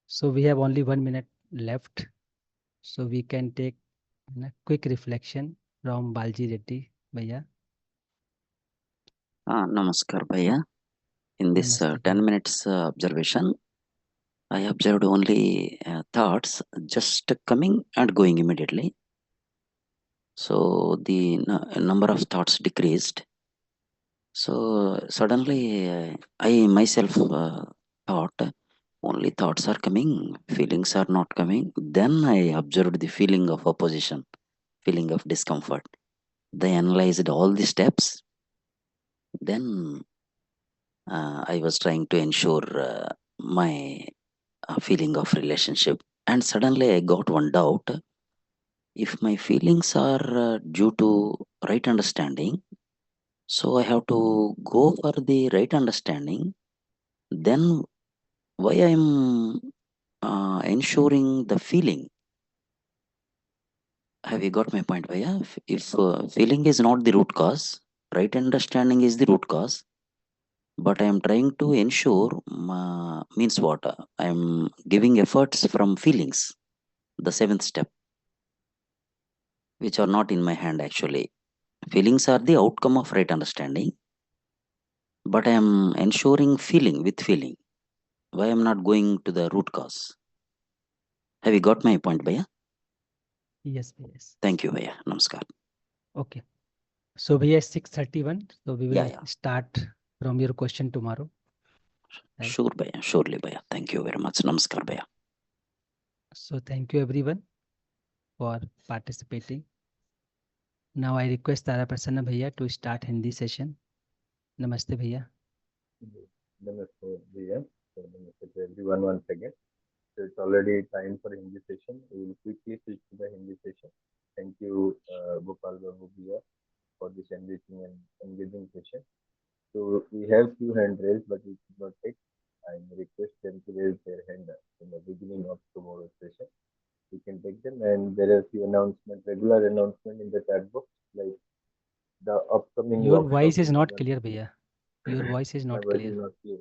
So we have only 1 minute left. So we can take a quick reflection from Balji Reddy. Bhaiya. Namaskar, Bhaiya. In this Namaste, 10 Bhaiya. minutes observation, I observed only thoughts just coming and going immediately. So the number of thoughts decreased. So suddenly I myself thought, only thoughts are coming, feelings are not coming. Then I observed the feeling of opposition, feeling of discomfort. They analyzed all the steps. Then I was trying to ensure my feeling of relationship. And suddenly I got one doubt. If my feelings are due to right understanding, so I have to go for the right understanding. Then why I'm ensuring the feeling? Have you got my point, Bhaiya? If feeling is not the root cause, right understanding is the root cause, but I am trying to ensure means what? I am giving efforts from feelings, the seventh step, which are not in my hand actually. Feelings are the outcome of right understanding, but I am ensuring feeling with feeling. Why I am not going to the root cause? Have you got my point, Bhaiya? Yes, yes. Thank you, Bhaiya. Namaskar. Okay. So we are 6:31. So we will Yeah. start from your question tomorrow. Right. Sure, Bhaiya. Surely, Bhaiya. Thank you very much. Namaskar, Bhaiya. So thank you everyone for participating. Now I request Tara Prasanna Bhaiya to start Hindi session. Namaste Bhaiya. Namaste, Priya. So, namaste to everyone once again. So it's already time for Hindi session. We will quickly switch to the Hindi session. Thank you, Gopal Babu Bhaiya, for this enriching and engaging session. So we have few hand raised, but we could not take. I request them to raise their hand in the beginning of tomorrow's session. We can take them, and there are few announcements, regular announcement in the chat box, like the upcoming Your workshop voice is in the not month. clear Bhaiya. Your voice is My not voice clear. is not clear.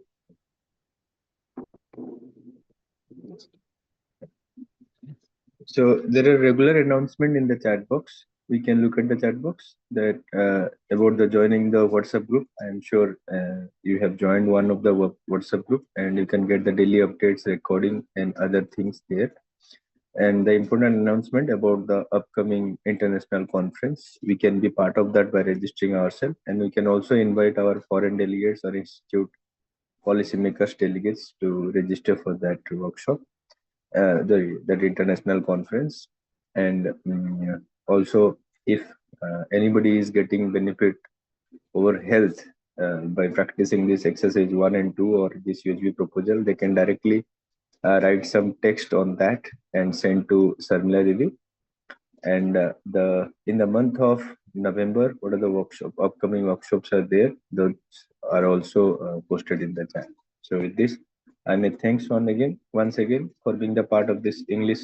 So there are regular announcement in the chat box. We can look at the chat box that about the joining the WhatsApp group. I am sure you have joined one of the WhatsApp group, and you can get the daily updates, recording, and other things there. And the important announcement about the upcoming international conference, we can be part of that by registering ourselves, and we can also invite our foreign delegates or institute policymakers delegates to register for that workshop, that international conference. And also, if anybody is getting benefit over health by practicing this exercise 1 and 2 or this UHV proposal, they can directly write some text on that and send to Sarmila Didi. And in the month of November, what are the upcoming workshops are there? Those are also posted in the chat. So with this, I may thanks once again for being the part of this English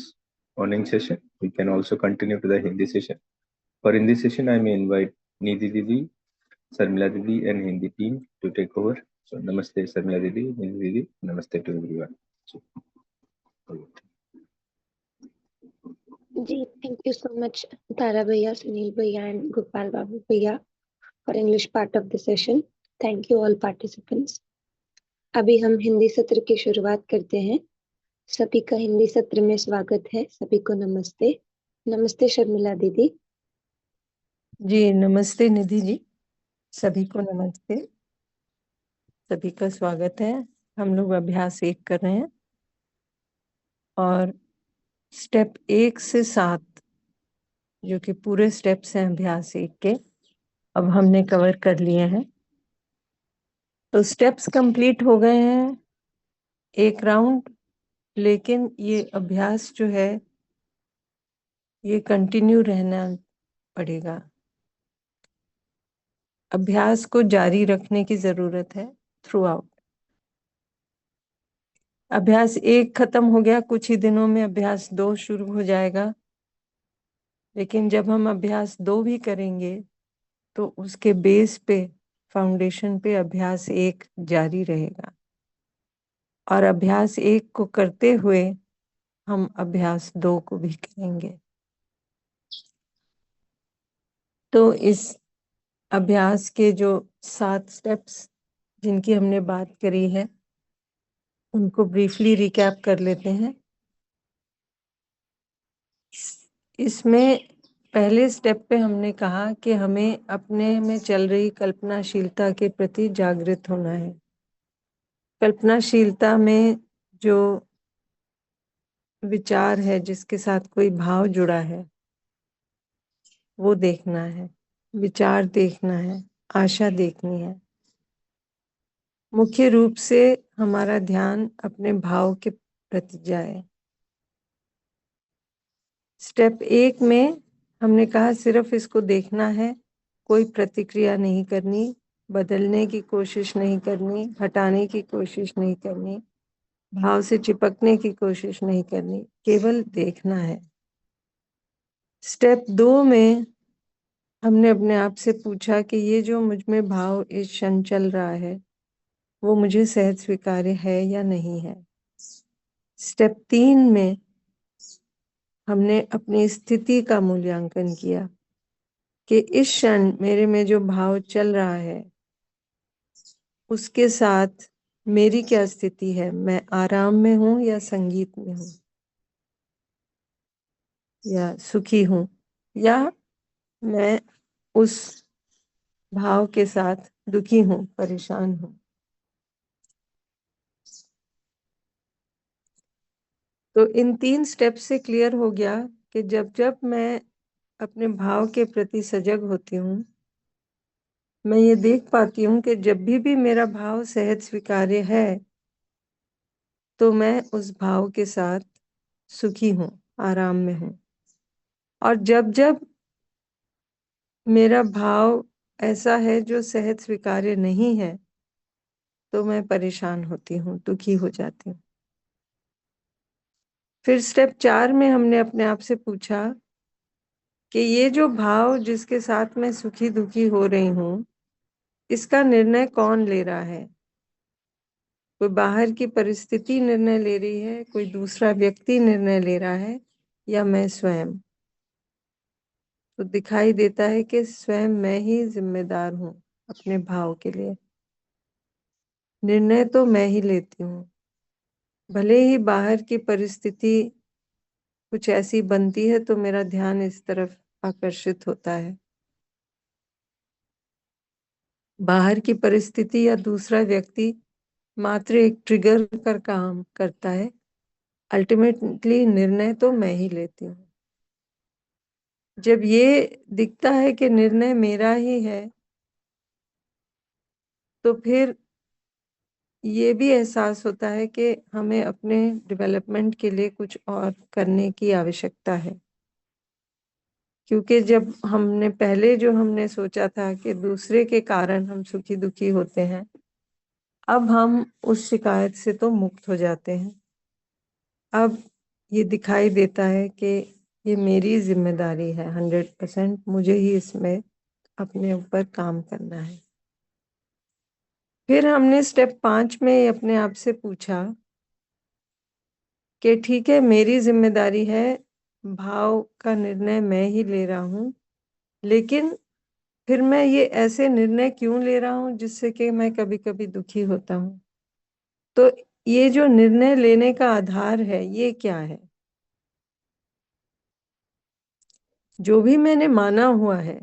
morning session. We can also continue to the Hindi session. For Hindi session, I may invite Nidhi Didi, Sarmila Didi, and Hindi team to take over. So namaste Sarmila Didi, Nidhi Didi, namaste to everyone. So, ji, thank you so much, Tara Bhaiya, Sunil Bhaiya, and Gopal Babu Bhaiya for English part of the session. Thank you all participants. अभी हम हिंदी सत्र की शुरुआत करते हैं. सभी का हिंदी सत्र में स्वागत है. सभी को नमस्ते. नमस्ते शर्मिला दीदी. जी नमस्ते निधि जी, सभी को नमस्ते. सभी का स्वागत है. हम लोग अभ्यास 1 कर रहे हैं और स्टेप 1 से 7 जो कि पूरे स्टेप्स हैं अभ्यास 1 के, अब हमने कवर कर लिए हैं. तो स्टेप्स कंप्लीट हो गए हैं 1 राउंड, लेकिन ये अभ्यास जो है ये कंटिन्यू रहना पड़ेगा. अभ्यास को जारी रखने की जरूरत है थ्रू आउट. अभ्यास 1 खत्म हो गया, कुछ ही दिनों में अभ्यास 2 शुरू हो जाएगा. लेकिन जब हम अभ्यास 2 भी करेंगे तो उसके बेस पे, फाउंडेशन पे अभ्यास 1 जारी रहेगा. और अभ्यास 1 को करते हुए हम अभ्यास 2 को भी करेंगे. तो इस अभ्यास के जो 7 स्टेप्स जिनकी हमने बात करी है उनको ब्रीफली रिकैप कर लेते हैं. इसमें पहले स्टेप पे हमने कहा कि हमें अपने में चल रही कल्पनाशीलता के प्रति जागृत होना है. कल्पनाशीलता में जो विचार है, जिसके साथ कोई भाव जुड़ा है, वो देखना है, विचार देखना है, आशा देखनी है। मुख्य रूप से हमारा ध्यान अपने भाव के प्रति जाए। स्टेप 1 में हमने कहा सिर्फ इसको देखना है, कोई प्रतिक्रिया नहीं करनी, बदलने की कोशिश नहीं करनी, हटाने की कोशिश नहीं करनी, भाव से चिपकने की कोशिश नहीं करनी, केवल देखना है। स्टेप 2 में हमने अपने आप से पूछा कि ये जो मुझ में भाव इस क्षण चल रहा है, वो मुझे सहज स्वीकार्य है या नहीं है। स्टेप 3 में हमने अपनी स्थिति का मूल्यांकन किया कि इस क्षण मेरे में जो भाव चल रहा है, उसके साथ मेरी क्या स्थिति है। मैं आराम में हूँ या संगीत में हूँ, या सुखी हूँ, या मैं उस भाव के साथ दुखी हूँ, परेशान हूँ। तो इन 3 स्टेप से क्लियर हो गया कि जब जब मैं अपने भाव के प्रति सजग होती हूँ, मैं ये देख पाती हूँ कि जब भी मेरा भाव सहज स्वीकार्य है, तो मैं उस भाव के साथ सुखी हूँ, आराम में हूँ। और जब जब मेरा भाव ऐसा है जो सहज स्वीकार्य नहीं है, तो मैं परेशान होती हूँ, दुखी हो जाती हूँ। फिर स्टेप 4 में हमने अपने आप से पूछा कि ये जो भाव जिसके साथ मैं सुखी दुखी हो रही हूँ, इसका निर्णय कौन ले रहा है। कोई बाहर की परिस्थिति निर्णय ले रही है, कोई दूसरा व्यक्ति निर्णय ले रहा है, या मैं स्वयं। तो दिखाई देता है कि स्वयं मैं ही जिम्मेदार हूँ अपने भाव के लिए। निर्णय तो मैं ही लेती हूँ, भले ही बाहर की परिस्थिति कुछ ऐसी बनती है तो मेरा ध्यान इस तरफ आकर्षित होता है। बाहर की परिस्थिति या दूसरा व्यक्ति मात्र एक ट्रिगर कर काम करता है, अल्टीमेटली निर्णय तो मैं ही लेती हूँ। जब ये दिखता है कि निर्णय मेरा ही है, तो फिर ये भी एहसास होता है कि हमें अपने डेवलपमेंट के लिए कुछ और करने की आवश्यकता है। क्योंकि जब हमने पहले जो हमने सोचा था कि दूसरे के कारण हम सुखी दुखी होते हैं, अब हम उस शिकायत से तो मुक्त हो जाते हैं। अब ये दिखाई देता है कि ये मेरी जिम्मेदारी है, 100% मुझे ही इसमें अपने ऊपर काम करना है। फिर हमने स्टेप 5 में अपने आप से पूछा कि ठीक है, मेरी जिम्मेदारी है, भाव का निर्णय मैं ही ले रहा हूँ, लेकिन फिर मैं ये ऐसे निर्णय क्यों ले रहा हूँ जिससे कि मैं कभी-कभी दुखी होता हूँ। तो ये जो निर्णय लेने का आधार है, ये क्या है? जो भी मैंने माना हुआ है,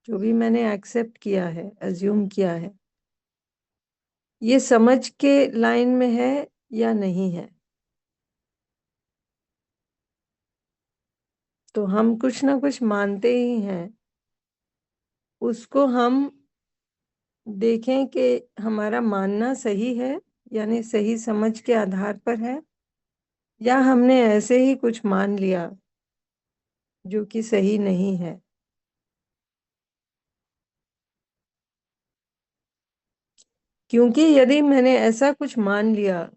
जो भी मैंने एक्सेप्ट किया है, अज्यूम किया है, ये समझ के लाइन में है या नहीं है। तो हम कुछ ना कुछ मानते ही हैं, उसको हम देखें कि हमारा मानना सही है, यानी सही समझ के आधार पर है, या हमने ऐसे ही कुछ मान लिया जो कि सही नहीं है। क्योंकि यदि मैंने ऐसा कुछ मान लिया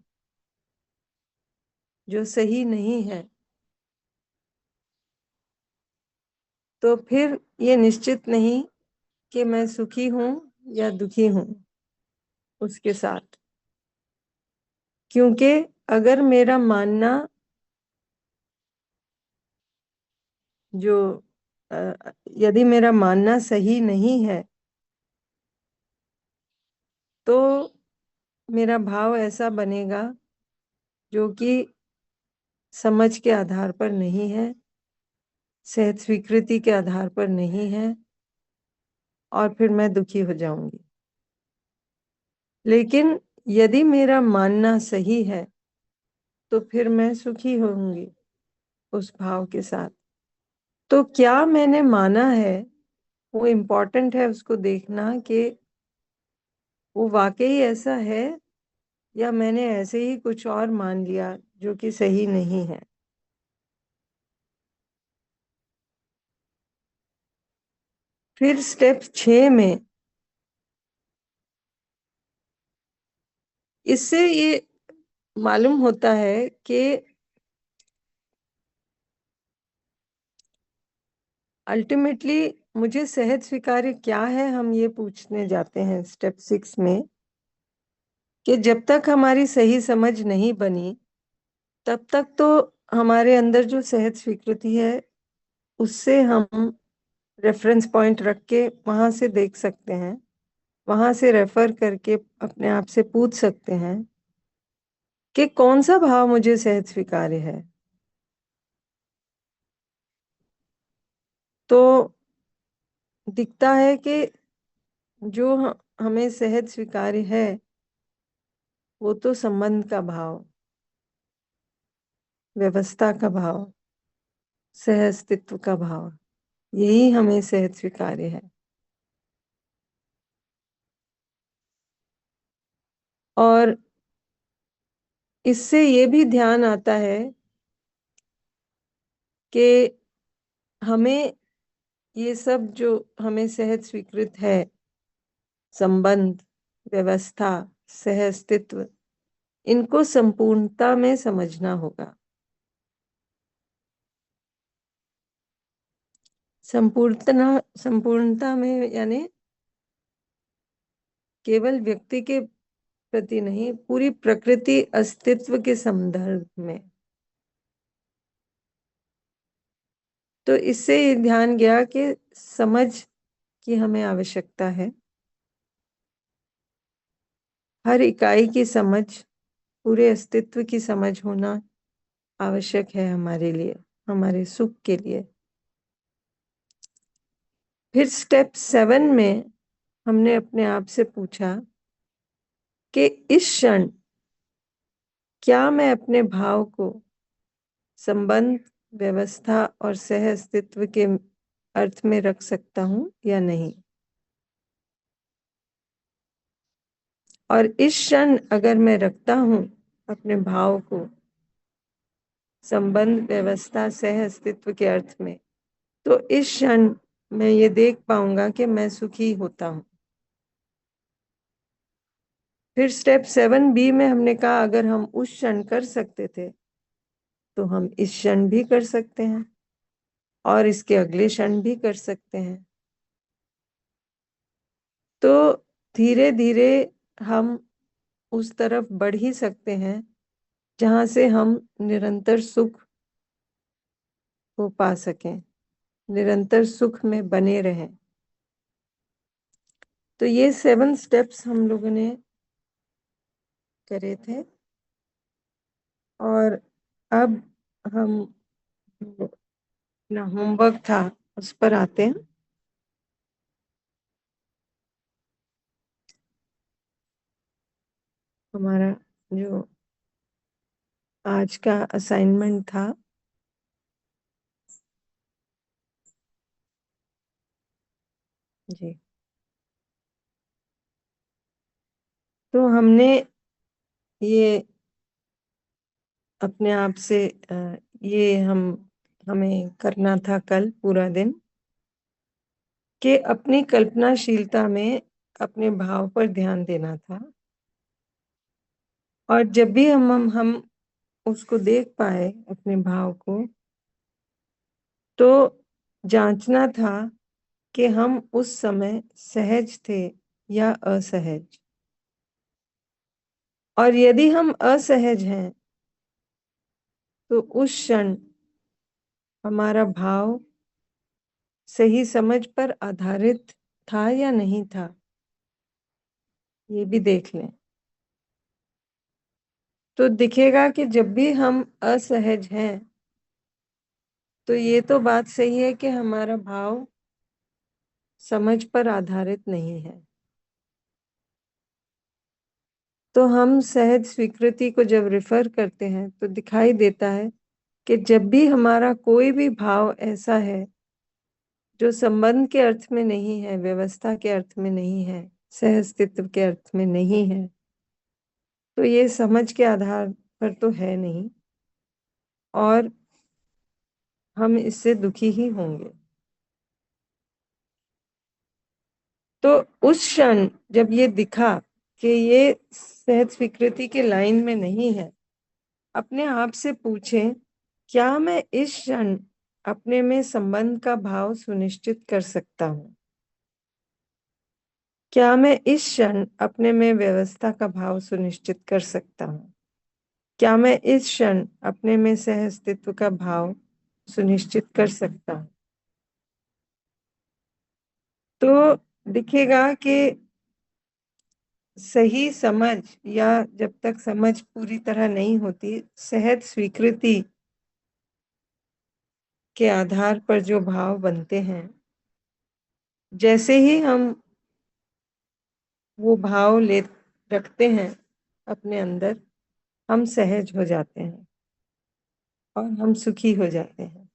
जो सही नहीं है, तो फिर ये निश्चित नहीं कि मैं सुखी हूँ या दुखी हूँ उसके साथ। क्योंकि अगर मेरा मानना जो यदि मेरा मानना सही नहीं है, तो मेरा भाव ऐसा बनेगा जो कि समझ के आधार पर नहीं है, सहज स्वीकृति के आधार पर नहीं है, और फिर मैं दुखी हो जाऊंगी। लेकिन यदि मेरा मानना सही है तो फिर मैं सुखी होंगी उस भाव के साथ। तो क्या मैंने माना है वो इम्पोर्टेंट है उसको देखना कि वो वाकई ऐसा है या मैंने ऐसे ही कुछ और मान लिया जो कि सही नहीं है। फिर स्टेप 6 में इससे ये मालूम होता है कि अल्टीमेटली मुझे सहज स्वीकार्य क्या है, हम ये पूछने जाते हैं स्टेप 6 में कि जब तक हमारी सही समझ नहीं बनी तब तक तो हमारे अंदर जो सहज स्वीकृति है उससे हम रेफरेंस पॉइंट रख के वहां से देख सकते हैं, वहां से रेफर करके अपने आप से पूछ सकते हैं कि कौन सा भाव मुझे सहज स्वीकार्य है। तो दिखता है कि जो हमें सहज स्वीकार्य है वो तो संबंध का भाव, व्यवस्था का भाव, सह अस्तित्व का भाव, यही हमें सहज स्वीकार्य है। और इससे ये भी ध्यान आता है कि हमें ये सब जो हमें सहज स्वीकृत है, संबंध, व्यवस्था, सह अस्तित्व, इनको संपूर्णता में समझना होगा। संपूर्णता में यानी केवल व्यक्ति के प्रति नहीं, पूरी प्रकृति अस्तित्व के संदर्भ में। तो इससे ये ध्यान गया कि समझ की हमें आवश्यकता है, हर इकाई की समझ, पूरे अस्तित्व की समझ होना आवश्यक है हमारे लिए, हमारे सुख के लिए। फिर स्टेप 7 में हमने अपने आप से पूछा कि इस क्षण क्या मैं अपने भाव को संबंध, व्यवस्था और सह अस्तित्व के अर्थ में रख सकता हूं या नहीं। और इस क्षण अगर मैं रखता हूं अपने भाव को संबंध, व्यवस्था, सह अस्तित्व के अर्थ में, तो इस क्षण मैं ये देख पाऊंगा कि मैं सुखी होता हूं। फिर स्टेप 7B में हमने कहा अगर हम उस क्षण कर सकते थे तो हम इस क्षण भी कर सकते हैं और इसके अगले क्षण भी कर सकते हैं। तो धीरे धीरे हम उस तरफ बढ़ ही सकते हैं जहां से हम निरंतर सुख को पा सकें, निरंतर सुख में बने रहें। तो ये 7 स्टेप्स हम लोगों ने करे थे। और अब हम अपना होमवर्क था उस पर आते हैं। हमारा जो आज का असाइनमेंट था जी, तो हमने ये अपने आप से ये हमें करना था कल पूरा दिन कि अपनी कल्पनाशीलता में अपने भाव पर ध्यान देना था। और जब भी हम उसको देख पाए अपने भाव को, तो जांचना था कि हम उस समय सहज थे या असहज। और यदि हम असहज हैं तो उस क्षण हमारा भाव सही समझ पर आधारित था या नहीं था, ये भी देख लें। तो दिखेगा कि जब भी हम असहज हैं तो ये तो बात सही है कि हमारा भाव समझ पर आधारित नहीं है। तो हम सहज स्वीकृति को जब रेफर करते हैं तो दिखाई देता है कि जब भी हमारा कोई भी भाव ऐसा है जो संबंध के अर्थ में नहीं है, व्यवस्था के अर्थ में नहीं है, सहअस्तित्व के अर्थ में नहीं है, तो ये समझ के आधार पर तो है नहीं और हम इससे दुखी ही होंगे। तो उस क्षण जब ये दिखा कि ये सहज स्वीकृति के लाइन में नहीं है, अपने आप से पूछें, क्या मैं इस क्षण अपने में संबंध का भाव सुनिश्चित कर सकता हूँ? क्या मैं इस क्षण अपने में व्यवस्था का भाव सुनिश्चित कर सकता हूँ? क्या मैं इस क्षण अपने में सहअस्तित्व का भाव सुनिश्चित कर सकता हूँ? तो दिखेगा कि सही समझ या जब तक समझ पूरी तरह नहीं होती, सहज स्वीकृति के आधार पर जो भाव बनते हैं, जैसे ही हम वो भाव रखते हैं अपने अंदर, हम सहज हो जाते हैं और हम सुखी हो जाते हैं।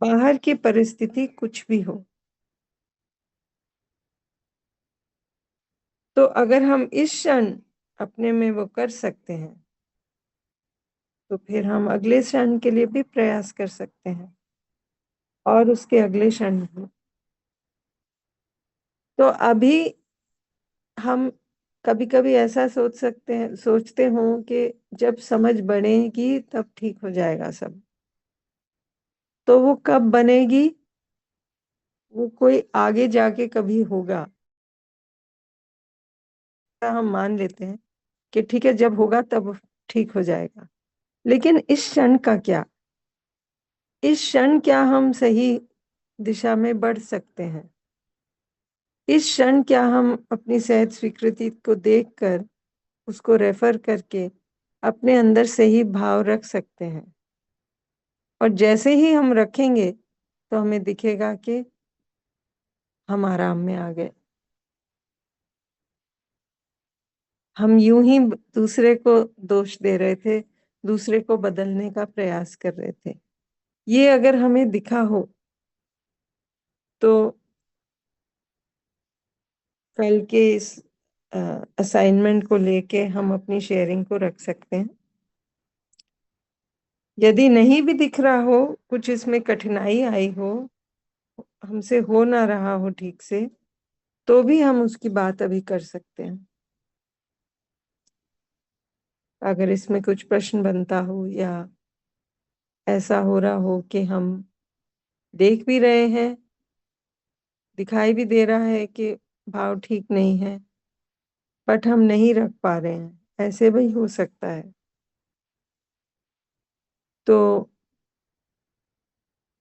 बाहर की परिस्थिति कुछ भी हो, तो अगर हम इस क्षण अपने में वो कर सकते हैं तो फिर हम अगले क्षण के लिए भी प्रयास कर सकते हैं और उसके अगले क्षण भी। तो अभी हम कभी-कभी ऐसा सोचते हों कि जब समझ बढ़ेगी तब ठीक हो जाएगा सब। तो वो कब बनेगी? वो कोई आगे जाके कभी होगा। हम मान लेते हैं कि ठीक है, जब होगा तब ठीक हो जाएगा। लेकिन इस क्षण का क्या? इस क्षण क्या हम सही दिशा में बढ़ सकते हैं? इस क्षण क्या हम अपनी सहज स्वीकृति को देखकर, उसको रेफर करके अपने अंदर सही भाव रख सकते हैं? और जैसे ही हम रखेंगे तो हमें दिखेगा कि हम आराम में आ गए। हम यूं ही दूसरे को दोष दे रहे थे, दूसरे को बदलने का प्रयास कर रहे थे। ये अगर हमें दिखा हो तो कल के इस असाइनमेंट को लेके हम अपनी शेयरिंग को रख सकते हैं। यदि नहीं भी दिख रहा हो, कुछ इसमें कठिनाई आई हो, हमसे हो ना रहा हो ठीक से, तो भी हम उसकी बात अभी कर सकते हैं। अगर इसमें कुछ प्रश्न बनता हो या ऐसा हो रहा हो कि हम देख भी रहे हैं, दिखाई भी दे रहा है कि भाव ठीक नहीं है, बट हम नहीं रख पा रहे हैं, ऐसे भी हो सकता है। तो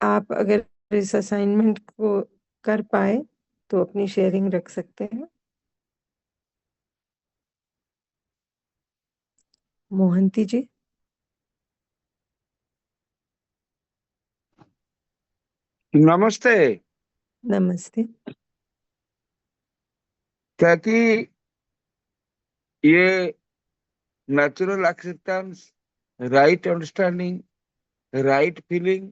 आप अगर इस असाइनमेंट को कर पाए तो अपनी शेयरिंग रख सकते हैं। मोहंती जी। नमस्ते। नमस्ते। क्या कि ये natural acceptance, right understanding, right feeling,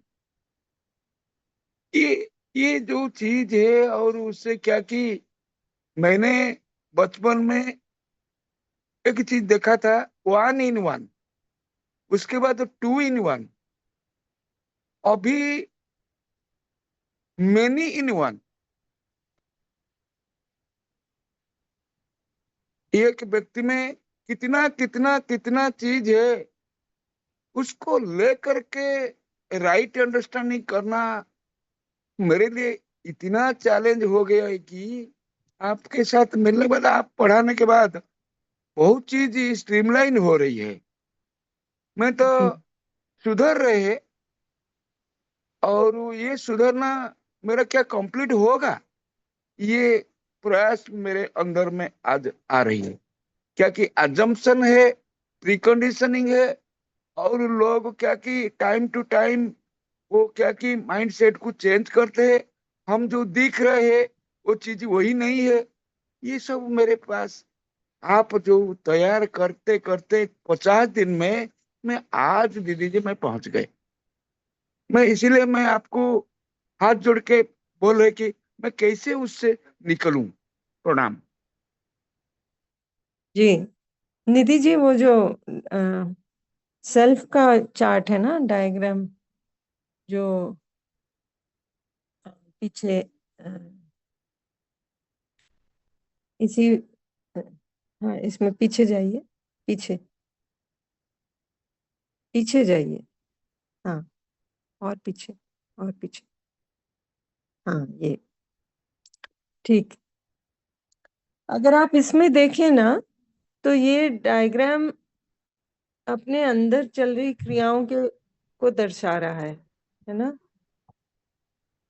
ये जो चीज है, और उससे क्या कि मैंने बचपन में एक चीज देखा था, 1 in 1, उसके बाद 2 in 1, अभी many in 1। एक व्यक्ति में कितना कितना कितना चीज है, उसको लेकर के राइट अंडरस्टैंडिंग करना मेरे लिए इतना चैलेंज हो गया है कि आपके साथ मिलने के बाद, आप पढ़ाने के बाद बहुत चीज स्ट्रीमलाइन हो रही है। मैं तो सुधर रहे हैं, और ये सुधरना मेरा क्या कंप्लीट होगा, ये प्रयास मेरे अंदर में आज आ रही है। क्या कि अजम्पशन है, प्रीकंडीशनिंग है, और लोग क्या कि टाइम टू टाइम वो क्या कि माइंड सेट को चेंज करते हैं। हम जो दिख रहे हैं वो चीज वही नहीं है। ये सब मेरे पास आप जो तैयार करते करते 50 दिन में मैं आज दीदी जी मैं पहुंच गए। मैं इसीलिए मैं आपको हाथ जोड़ के बोल रहे कि मैं कैसे उससे निकलूं। प्रणाम। जी निधि जी, वो जो सेल्फ का चार्ट है ना, डायग्राम, जो पीछे इसी हाँ, इसमें पीछे जाइए, पीछे पीछे जाइए, हाँ, और पीछे, और पीछे, हाँ, ये ठीक। अगर आप इसमें देखें ना, तो ये डायग्राम अपने अंदर चल रही क्रियाओं के को दर्शा रहा है ना।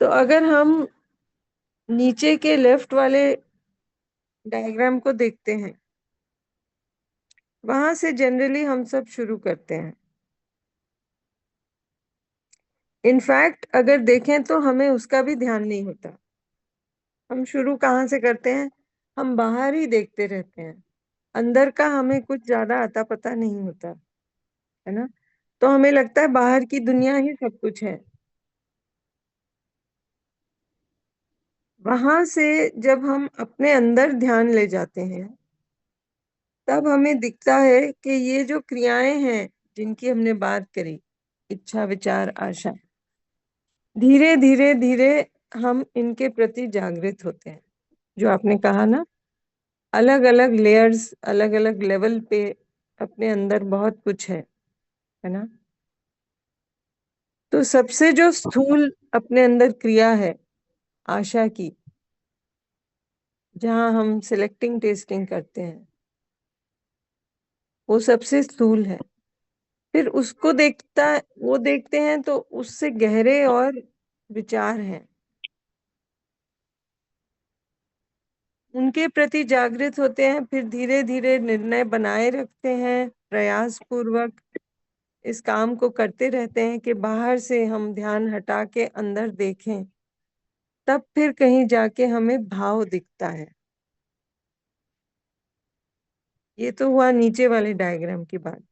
तो अगर हम नीचे के लेफ्ट वाले डायग्राम को देखते हैं, वहां से जनरली हम सब शुरू करते हैं। इनफैक्ट अगर देखें तो हमें उसका भी ध्यान नहीं होता। हम शुरू कहाँ से करते हैं? हम बाहर ही देखते रहते हैं, अंदर का हमें कुछ ज्यादा अता पता नहीं होता है ना। तो हमें लगता है बाहर की दुनिया ही सब कुछ है। वहां से जब हम अपने अंदर ध्यान ले जाते हैं, तब हमें दिखता है कि ये जो क्रियाएं हैं जिनकी हमने बात करी, इच्छा, विचार, आशा, धीरे धीरे धीरे हम इनके प्रति जागृत होते हैं। जो आपने कहा ना, अलग अलग लेयर्स, अलग अलग लेवल पे अपने अंदर बहुत कुछ है ना। तो सबसे जो स्थूल अपने अंदर क्रिया है आशा की, जहां हम सिलेक्टिंग टेस्टिंग करते हैं, वो सबसे स्थूल है। फिर उसको वो देखते हैं तो उससे गहरे और विचार हैं, उनके प्रति जागृत होते हैं। फिर धीरे धीरे निर्णय बनाए रखते हैं, प्रयास पूर्वक इस काम को करते रहते हैं कि बाहर से हम ध्यान हटा के अंदर देखें। तब फिर कहीं जाके हमें भाव दिखता है। ये तो हुआ नीचे वाले डायग्राम की बात।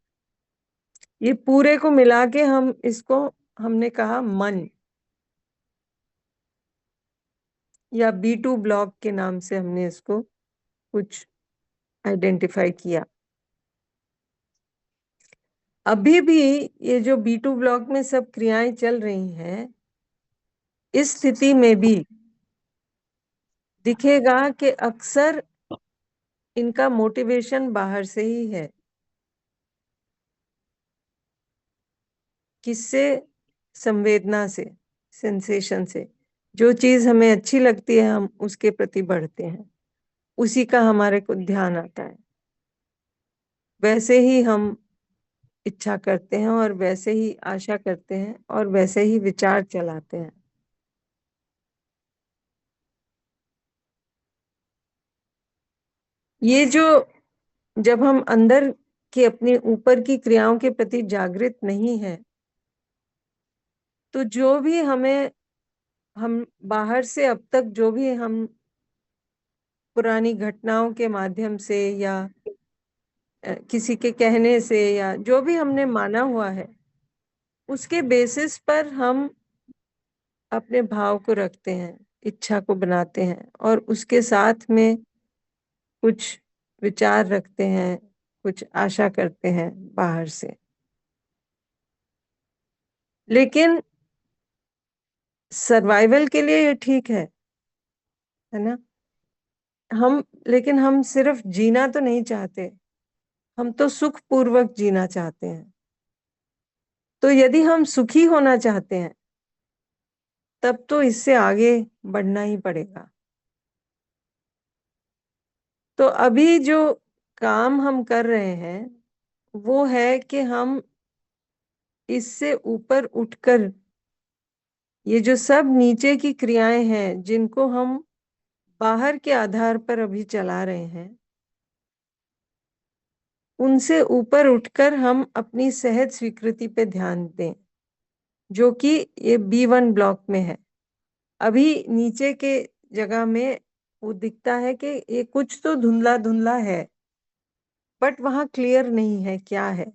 ये पूरे को मिला के हम इसको, हमने कहा मन, या B2 ब्लॉक के नाम से हमने इसको कुछ आइडेंटिफाई किया। अभी भी ये जो B2 ब्लॉक में सब क्रियाएं चल रही हैं, इस स्थिति में भी दिखेगा कि अक्सर इनका मोटिवेशन बाहर से ही है। किससे? संवेदना से, सेंसेशन से। जो चीज हमें अच्छी लगती है हम उसके प्रति बढ़ते हैं, उसी का हमारे को ध्यान आता है, वैसे ही हम इच्छा करते हैं और वैसे ही आशा करते हैं और वैसे ही विचार चलाते हैं। ये जो, जब हम अंदर के अपने ऊपर की क्रियाओं के प्रति जागृत नहीं है, तो जो भी हम बाहर से अब तक जो भी हम पुरानी घटनाओं के माध्यम से या किसी के कहने से या जो भी हमने माना हुआ है, उसके बेसिस पर हम अपने भाव को रखते हैं, इच्छा को बनाते हैं और उसके साथ में कुछ विचार रखते हैं, कुछ आशा करते हैं बाहर से। लेकिन सर्वाइवल के लिए ये ठीक है ना। लेकिन हम सिर्फ जीना तो नहीं चाहते, हम तो सुख पूर्वक जीना चाहते हैं। तो यदि हम सुखी होना चाहते हैं, तब तो इससे आगे बढ़ना ही पड़ेगा। तो अभी जो काम हम कर रहे हैं वो है कि हम इससे ऊपर उठकर ये जो सब नीचे की क्रियाएं हैं जिनको हम बाहर के आधार पर अभी चला रहे हैं, उनसे ऊपर उठकर हम अपनी सहज स्वीकृति पे ध्यान दें, जो कि ये B1 ब्लॉक में है। अभी नीचे के जगह में वो दिखता है कि ये कुछ तो धुंधला धुंधला है, बट वहां क्लियर नहीं है क्या है।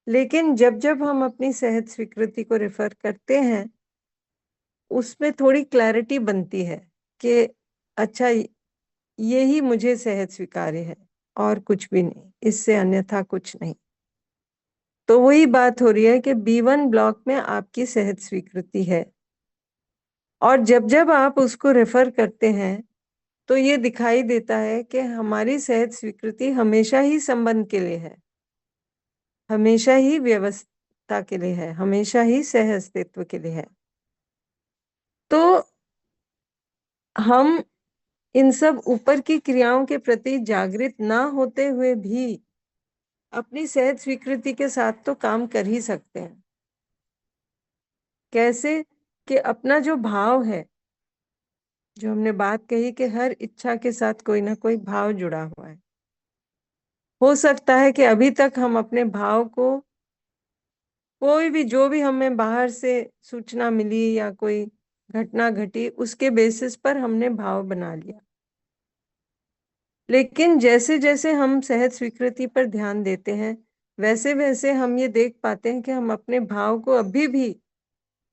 लेकिन जब जब हम अपनी सहज स्वीकृति को रेफर करते हैं, उसमें थोड़ी क्लैरिटी बनती है कि अच्छा यही मुझे सहज स्वीकार्य है और कुछ भी नहीं, इससे अन्यथा कुछ नहीं। तो वही बात हो रही है कि B1 ब्लॉक में आपकी सहज स्वीकृति है, और जब जब आप उसको रेफर करते हैं तो ये दिखाई देता है कि हमारी सहज स्वीकृति हमेशा ही संबंध के लिए है, हमेशा ही व्यवस्था के लिए है, हमेशा ही सह अस्तित्व के लिए है। तो हम इन सब ऊपर की क्रियाओं के प्रति जागृत ना होते हुए भी अपनी सहज स्वीकृति के साथ तो काम कर ही सकते हैं। कैसे कि अपना जो भाव है, जो हमने बात कही कि हर इच्छा के साथ कोई ना कोई भाव जुड़ा हुआ है। हो सकता है कि अभी तक हम अपने भाव को, कोई भी जो भी हमें बाहर से सूचना मिली या कोई घटना घटी, उसके बेसिस पर हमने भाव बना लिया। लेकिन जैसे जैसे हम सहज स्वीकृति पर ध्यान देते हैं, वैसे वैसे हम ये देख पाते हैं कि हम अपने भाव को अभी भी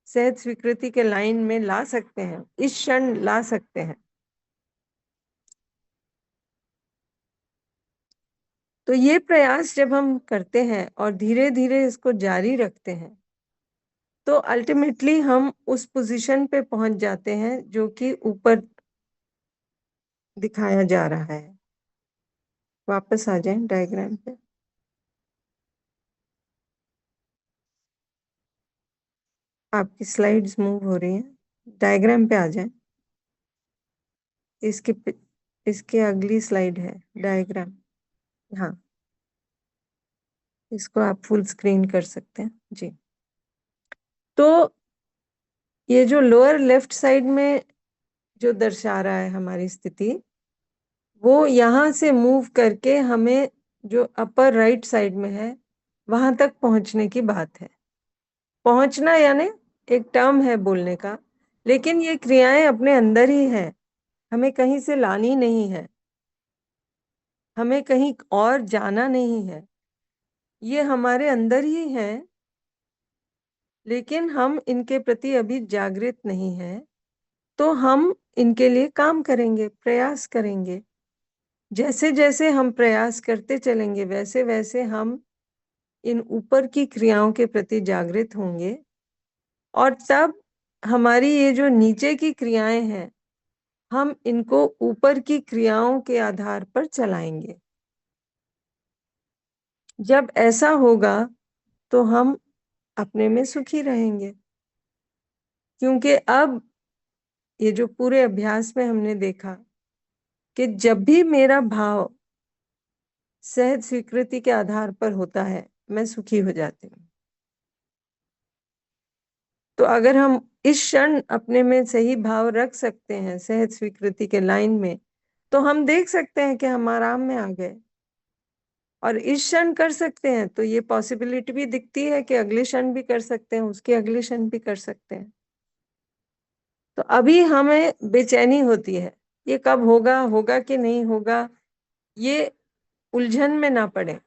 सहज स्वीकृति के लाइन में ला सकते हैं, इस क्षण ला सकते हैं। तो ये प्रयास जब हम करते हैं और धीरे धीरे इसको जारी रखते हैं, तो अल्टीमेटली हम उस पोजीशन पे पहुंच जाते हैं जो कि ऊपर दिखाया जा रहा है। वापस आ जाएं डायग्राम पे। आपकी स्लाइड्स मूव हो रही हैं, डायग्राम पे आ जाएं। इसके अगली स्लाइड है डायग्राम। हाँ, इसको आप फुल स्क्रीन कर सकते हैं जी। तो ये जो लोअर लेफ्ट साइड में जो दर्शा रहा है हमारी स्थिति, वो यहाँ से मूव करके हमें जो अपर राइट साइड में है वहां तक पहुंचने की बात है। पहुंचना यानी एक टर्म है बोलने का, लेकिन ये क्रियाएं अपने अंदर ही है, हमें कहीं से लानी नहीं है, हमें कहीं और जाना नहीं है, ये हमारे अंदर ही है। लेकिन हम इनके प्रति अभी जागृत नहीं हैं, तो हम इनके लिए काम करेंगे, प्रयास करेंगे। जैसे जैसे हम प्रयास करते चलेंगे, वैसे वैसे हम इन ऊपर की क्रियाओं के प्रति जागृत होंगे, और तब हमारी ये जो नीचे की क्रियाएं हैं, हम इनको ऊपर की क्रियाओं के आधार पर चलाएंगे। जब ऐसा होगा तो हम अपने में सुखी रहेंगे, क्योंकि अब ये जो पूरे अभ्यास में हमने देखा कि जब भी मेरा भाव सहज स्वीकृति के आधार पर होता है, मैं सुखी हो जाती हूँ। तो अगर हम इस क्षण अपने में सही भाव रख सकते हैं सहज स्वीकृति के लाइन में, तो हम देख सकते हैं कि हम आराम में आ गए। और इस क्षण कर सकते हैं तो ये पॉसिबिलिटी भी दिखती है कि अगले क्षण भी कर सकते हैं, उसके अगले क्षण भी कर सकते हैं। तो अभी हमें बेचैनी होती है, ये कब होगा, होगा कि नहीं होगा, ये उलझन में ना पड़े।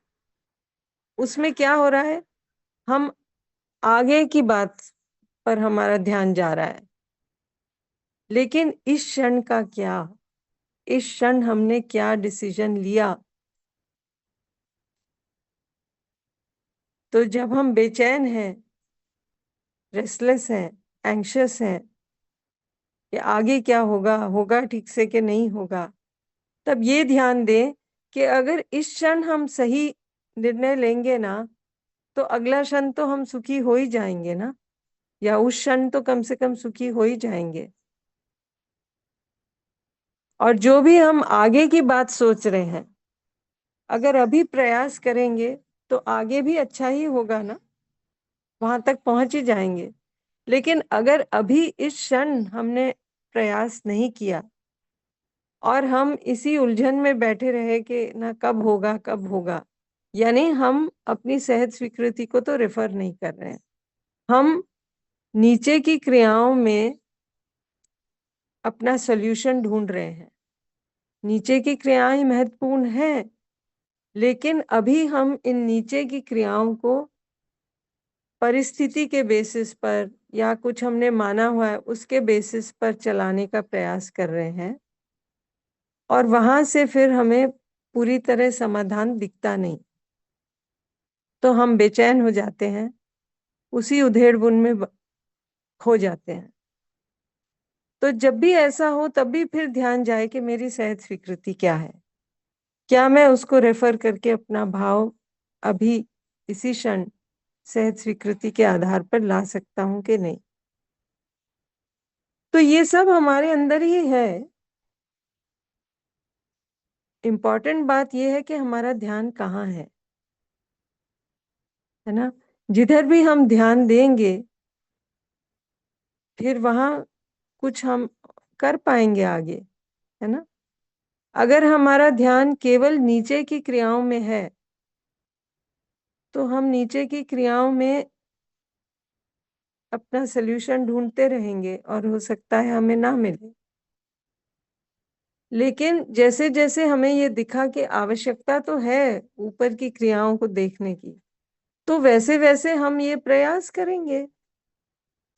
उसमें क्या हो रहा है, हम आगे की बात पर हमारा ध्यान जा रहा है। लेकिन इस क्षण का क्या, इस क्षण हमने क्या डिसीजन लिया। तो जब हम बेचैन हैं, रेस्टलेस हैं, एंग्शियस हैं कि आगे क्या होगा, होगा ठीक से कि नहीं होगा, तब ये ध्यान दें कि अगर इस क्षण हम सही निर्णय लेंगे ना, तो अगला क्षण तो हम सुखी हो ही जाएंगे ना, या उस क्षण तो कम से कम सुखी हो ही जाएंगे। और जो भी हम आगे की बात सोच रहे हैं, अगर अभी प्रयास करेंगे तो आगे भी अच्छा ही होगा ना, वहां तक पहुंच ही जाएंगे। लेकिन अगर अभी इस क्षण हमने प्रयास नहीं किया और हम इसी उलझन में बैठे रहे कि ना कब होगा कब होगा, यानी हम अपनी सहज स्वीकृति को तो रेफर नहीं कर रहे हैं, हम नीचे की क्रियाओं में अपना सॉल्यूशन ढूंढ रहे हैं। नीचे की क्रियाएं महत्वपूर्ण हैं, लेकिन अभी हम इन नीचे की क्रियाओं को परिस्थिति के बेसिस पर या कुछ हमने माना हुआ है उसके बेसिस पर चलाने का प्रयास कर रहे हैं, और वहां से फिर हमें पूरी तरह समाधान दिखता नहीं, तो हम बेचैन हो जाते हैं, उसी उधेड़-बुन में खो जाते हैं। तो जब भी ऐसा हो तब भी फिर ध्यान जाए कि मेरी सहज स्वीकृति क्या है, क्या मैं उसको रेफर करके अपना भाव अभी इसी क्षण सहज स्वीकृति के आधार पर ला सकता हूं कि नहीं। तो ये सब हमारे अंदर ही है। इम्पोर्टेंट बात यह है कि हमारा ध्यान कहाँ है ना। जिधर भी हम ध्यान देंगे फिर वहां कुछ हम कर पाएंगे आगे, है ना। अगर हमारा ध्यान केवल नीचे की क्रियाओं में है तो हम नीचे की क्रियाओं में अपना सल्यूशन ढूंढते रहेंगे और हो सकता है हमें ना मिले। लेकिन जैसे जैसे हमें ये दिखा कि आवश्यकता तो है ऊपर की क्रियाओं को देखने की, तो वैसे वैसे हम ये प्रयास करेंगे,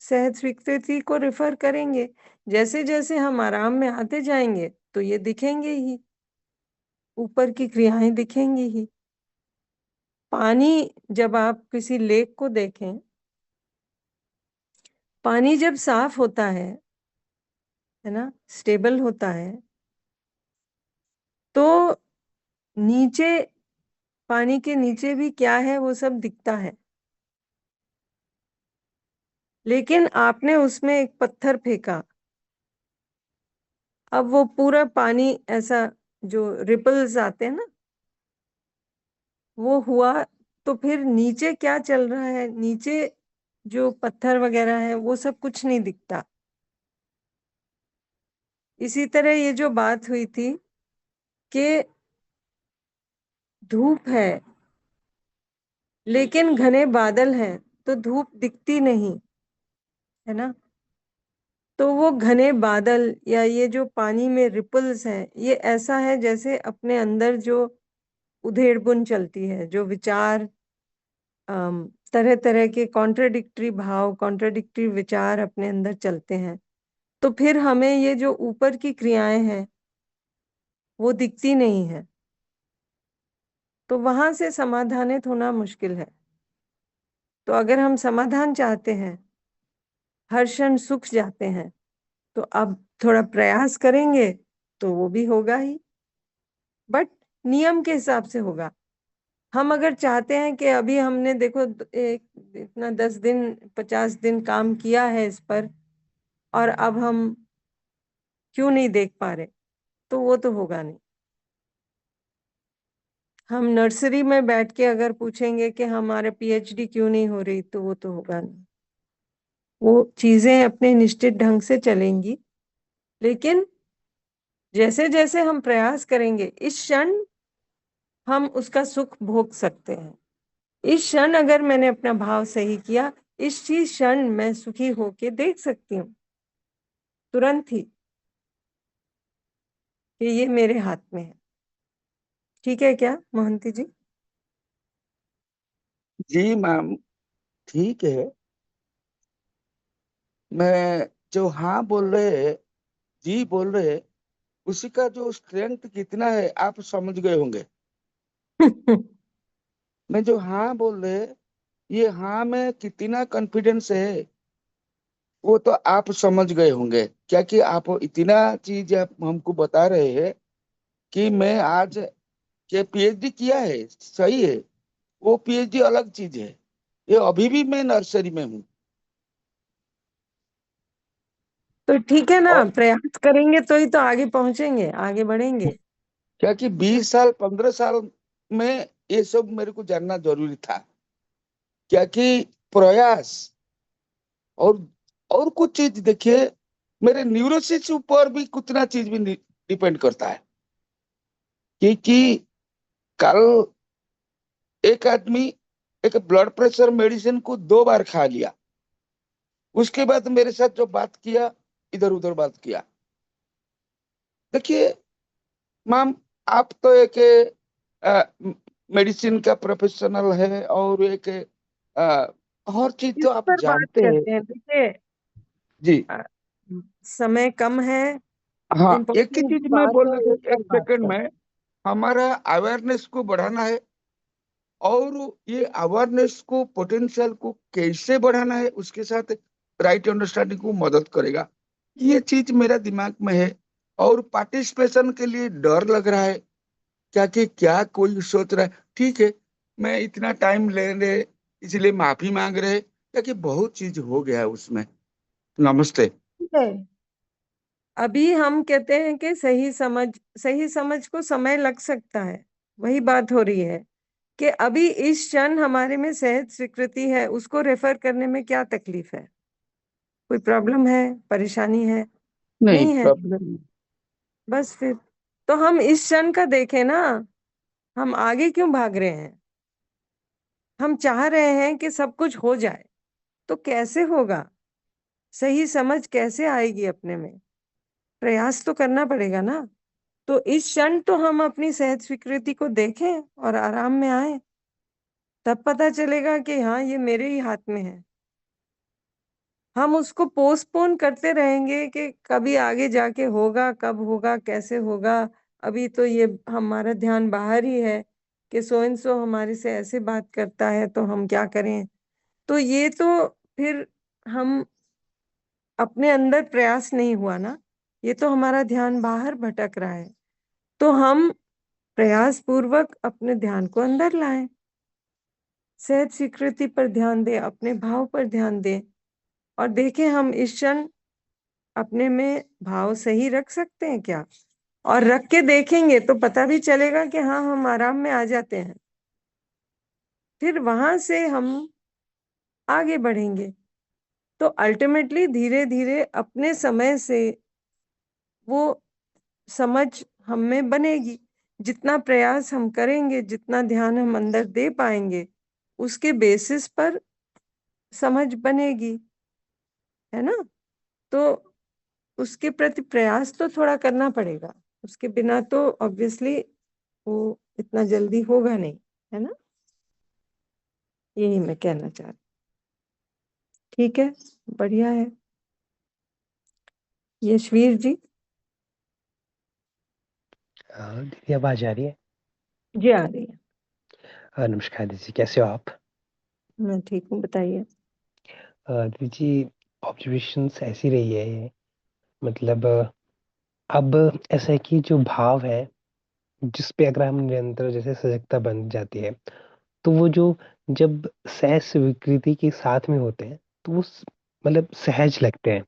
सहज स्वीकृति को रेफर करेंगे। जैसे जैसे हम आराम में आते जाएंगे तो ये दिखेंगे ही, ऊपर की क्रियाएं दिखेंगी ही। पानी, जब आप किसी लेक को देखें, पानी जब साफ होता है ना, स्टेबल होता है, तो नीचे, पानी के नीचे भी क्या है वो सब दिखता है। लेकिन आपने उसमें एक पत्थर फेंका, अब वो पूरा पानी ऐसा जो रिपल्स आते हैं ना, वो हुआ, तो फिर नीचे क्या चल रहा है, नीचे जो पत्थर वगैरह है वो सब कुछ नहीं दिखता। इसी तरह ये जो बात हुई थी कि धूप है लेकिन घने बादल हैं तो धूप दिखती नहीं, है ना। तो वो घने बादल या ये जो पानी में रिपल्स हैं, ये ऐसा है जैसे अपने अंदर जो उधेड़-बुन चलती है, जो विचार, तरह तरह के कॉन्ट्राडिक्टरी भाव, कॉन्ट्राडिक्टरी विचार अपने अंदर चलते हैं, तो फिर हमें ये जो ऊपर की क्रियाएं हैं वो दिखती नहीं है, तो वहां से समाधानित होना मुश्किल है। तो अगर हम समाधान चाहते हैं, हर क्षण सुख जाते हैं, तो अब थोड़ा प्रयास करेंगे तो वो भी होगा ही, बट नियम के हिसाब से होगा। हम अगर चाहते हैं कि अभी हमने देखो एक इतना 10 दिन 50 दिन काम किया है इस पर और अब हम क्यों नहीं देख पा रहे, तो वो तो होगा नहीं। हम नर्सरी में बैठ के अगर पूछेंगे कि हमारे पीएचडी क्यों नहीं हो रही, तो वो तो होगा नहीं। वो चीजें अपने निश्चित ढंग से चलेंगी, लेकिन जैसे जैसे हम प्रयास करेंगे इस क्षण हम उसका सुख भोग सकते हैं। इस क्षण अगर मैंने अपना भाव सही किया, इस चीज क्षण मैं सुखी होके देख सकती हूँ तुरंत ही कि ये मेरे हाथ में है। ठीक है क्या मोहंती जी? जी मैम, ठीक है। मैं जो हाँ बोल रहे, जी बोल रहे, उसी का जो स्ट्रेंथ कितना है आप समझ गए होंगे। मैं जो हाँ बोल रहे, ये हाँ में कितना कॉन्फिडेंस है वो तो आप समझ गए होंगे, क्या कि आप इतना चीज आप हमको बता रहे हैं कि मैं आज के पीएचडी किया है, सही है। वो पीएचडी अलग चीज है, ये अभी भी मैं नर्सरी में हूँ। तो ठीक है ना, और प्रयास करेंगे तो ही तो आगे पहुंचेंगे, आगे बढ़ेंगे। क्या कि 20 साल 15 साल में ये सब मेरे को जानना जरूरी था, क्या कि प्रयास और और कुछ चीज देखिए, मेरे न्यूरोसिस ऊपर भी कितना चीज भी डिपेंड करता है। क्योंकि कल एक आदमी एक ब्लड प्रेशर मेडिसिन को 2 बार खा लिया, उसके बाद मेरे साथ जो बात किया, इधर उधर बात किया। देखिए मैम आप तो एक मेडिसिन का प्रोफेशनल है और एक हर चीज इस तो आप पर बात जानते हैं करते हैं। देखिए, जी। समय कम है, हाँ, एक ही इम्पोर्टेंट चीज मैं बात बोल है, रहा उस था, पर एक बात सेकंड कर। में। हमारा अवेयरनेस को बढ़ाना है और ये अवेयरनेस को पोटेंशियल को कैसे बढ़ाना है, उसके साथ राइट अंडरस्टैंडिंग को मदद करेगा। ये चीज मेरा दिमाग में है और पार्टिसिपेशन के लिए डर लग रहा है, क्या कि क्या कोई सोच रहा है ठीक है मैं इतना टाइम ले रहे इसलिए माफी मांग रहे, क्या कि बहुत चीज हो गया है उसमें। नमस्ते। ठीक है, अभी हम कहते हैं कि सही समझ को समय लग सकता है। वही बात हो रही है कि अभी इस क्षण हमारे में सहज स्वीकृति है, उसको रेफर करने में क्या तकलीफ है? कोई प्रॉब्लम है, परेशानी है? नहीं नहीं है। प्रॉब्लम। बस फिर तो हम इस क्षण का देखें ना, हम आगे क्यों भाग रहे हैं? हम चाह रहे हैं कि सब कुछ हो जाए, तो कैसे होगा? सही समझ कैसे आएगी अपने में? प्रयास तो करना पड़ेगा ना। तो इस क्षण तो हम अपनी सहज स्वीकृति को देखें और आराम में आए, तब पता चलेगा कि हाँ, ये मेरे ही हाथ में है। हम उसको पोस्टपोन करते रहेंगे कि कभी आगे जाके होगा, कब होगा, कैसे होगा। अभी तो ये हमारा ध्यान बाहर ही है कि सो एंड सो हमारे से ऐसे बात करता है, तो हम क्या करें? तो ये तो फिर हम अपने अंदर प्रयास नहीं हुआ ना, ये तो हमारा ध्यान बाहर भटक रहा है। तो हम प्रयास पूर्वक अपने ध्यान को अंदर लाएं, सहज स्वीकृति पर ध्यान दें, अपने भाव पर ध्यान दें और देखें हम इस क्षण अपने में भाव सही रख सकते हैं क्या? और रख के देखेंगे तो पता भी चलेगा कि हाँ, हम आराम में आ जाते हैं। फिर वहां से हम आगे बढ़ेंगे। तो अल्टीमेटली धीरे धीरे अपने समय से वो समझ हम में बनेगी। जितना प्रयास हम करेंगे, जितना ध्यान हम अंदर दे पाएंगे, उसके बेसिस पर समझ बनेगी, है ना? तो उसके प्रति प्रयास तो थोड़ा करना पड़ेगा। उसके बिना तो ऑब्वियसली वो इतना जल्दी होगा नहीं, है ना? यही मैं कहना चाह रही। ठीक है, बढ़िया है। यशवीर जी। दीदी आवाज आ रही है? जी आ रही है। नमस्कार दीदी, कैसे हो आप? मैं ठीक हूँ, बताइए। दीदी ऑब्जर्वेशंस ऐसी रही है ये, मतलब अब ऐसा है कि जो भाव है जिस पे अगर हम निरंतर जैसे सजगता बन जाती है, तो वो जो जब सहज स्वीकृति के साथ में होते हैं तो वो मतलब सहज लगते हैं।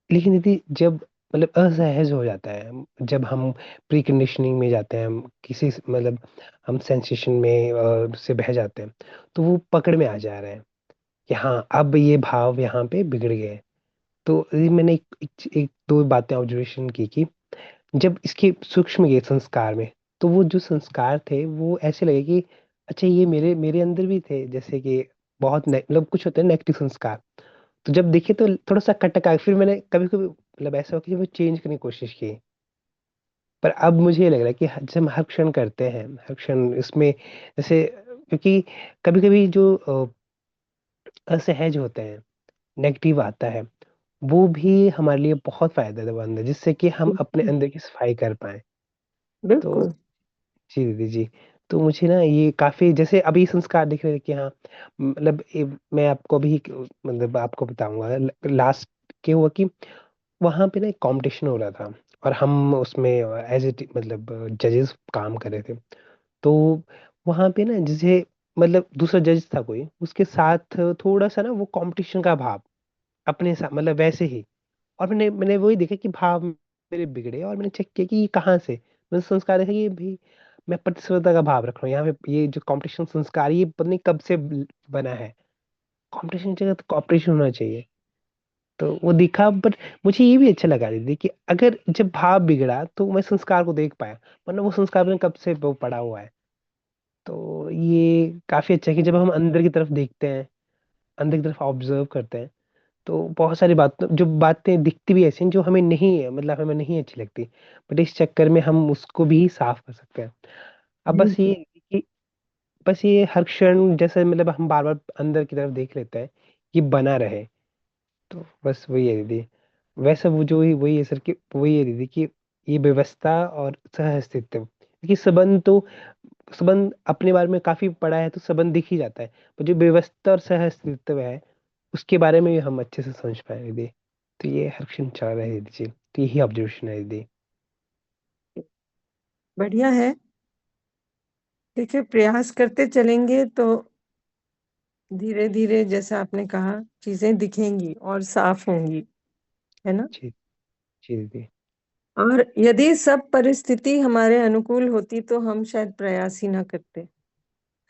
लेकिन यदि जब मतलब असहज हो जाता है, जब हम प्री कंडीशनिंग में जाते हैं, हम किसी मतलब हम सेंसेशन में से बह जाते हैं, तो वो पकड़ में आ जा रहे हैं कि हाँ अब ये भाव यहाँ पे बिगड़ गए हैं। तो ये मैंने एक दो बातें ऑब्जर्वेशन की कि जब इसके सूक्ष्म गए संस्कार में, तो वो जो संस्कार थे वो ऐसे लगे कि अच्छा ये मेरे मेरे अंदर भी थे, जैसे कि बहुत मतलब कुछ होते हैं नेगेटिव संस्कार। तो जब देखे तो थोड़ा सा खटका, फिर मैंने कभी कभी मतलब ऐसा हो कि वो चेंज करने की कोशिश की। पर अब मुझे ये लग रहा है कि जब हम हर क्षण करते हैं, हर क्षण इसमें जैसे, क्योंकि कभी कभी जो असहज होते हैं, नेगेटिव आता है, वो भी हमारे लिए बहुत फायदेमंद है, जिससे कि हम अपने अंदर की सफाई कर पाए। तो बिल्कुल। जी दीदी जी, तो मुझे ना ये काफी जैसे अभी संस्कार दिख रहे थे कि हाँ मतलब मैं आपको भी मतलब आपको बताऊंगा, लास्ट के हुआ कि वहां पे ना एक कंपटीशन हो रहा था और हम उसमें एज ए मतलब जजेस काम कर रहे थे। तो वहां पे ना जैसे मतलब दूसरा जज था कोई, उसके साथ थोड़ा सा ना वो कंपटीशन का भाव अपने साथ मतलब वैसे ही। और मैंने मैंने वही देखा कि भाव मेरे बिगड़े और मैंने चेक किया कि ये कहाँ से, मैंने संस्कार देखा कि ये भी मैं प्रतिस्पर्धा का भाव रख रहा हूँ यहाँ पे, ये जो कंपटीशन संस्कार ये पता नहीं कब से बना है। कंपटीशन की जगह तो कॉपरेशन होना चाहिए। तो वो दिखा, बट मुझे ये भी अच्छा लगा दीदी कि अगर जब भाव बिगड़ा तो मैं संस्कार को देख पाया, वरना वो संस्कार में कब से वो पड़ा हुआ है। तो ये काफी अच्छा है कि जब हम अंदर की तरफ देखते हैं, अंदर की तरफ ऑब्जर्व करते हैं, तो बहुत सारी जो बातें दिखती भी ऐसी हैं जो हमें नहीं है, मतलब हमें नहीं अच्छी लगती, बट इस चक्कर में हम उसको भी साफ कर सकते हैं। अब बस ये हर क्षण जैसे मतलब हम बार बार अंदर की तरफ देख लेते हैं, ये बना रहे। तो बस वही है दीदी। वैसे वो जो ही वही है सर कि वही है दीदी कि ये व्यवस्था और सह अस्तित्व, देखिए संबंध अपने बारे में काफी पढ़ा है तो संबंध दिख ही जाता है, पर जो व्यवस्था और सह अस्तित्व है उसके बारे में भी हम अच्छे से समझ पाए दीदी। तो ये हर क्षण चल रहा है दीदी जी, तो यही ऑब्जर्वेशन है दीदी। बढ़िया है। देखिए, प्रयास करते चलेंगे तो धीरे धीरे जैसा आपने कहा चीजें दिखेंगी और साफ होंगी, है ना। जी जी दीदी। और यदि सब परिस्थिति हमारे अनुकूल होती तो हम शायद प्रयास ही ना करते।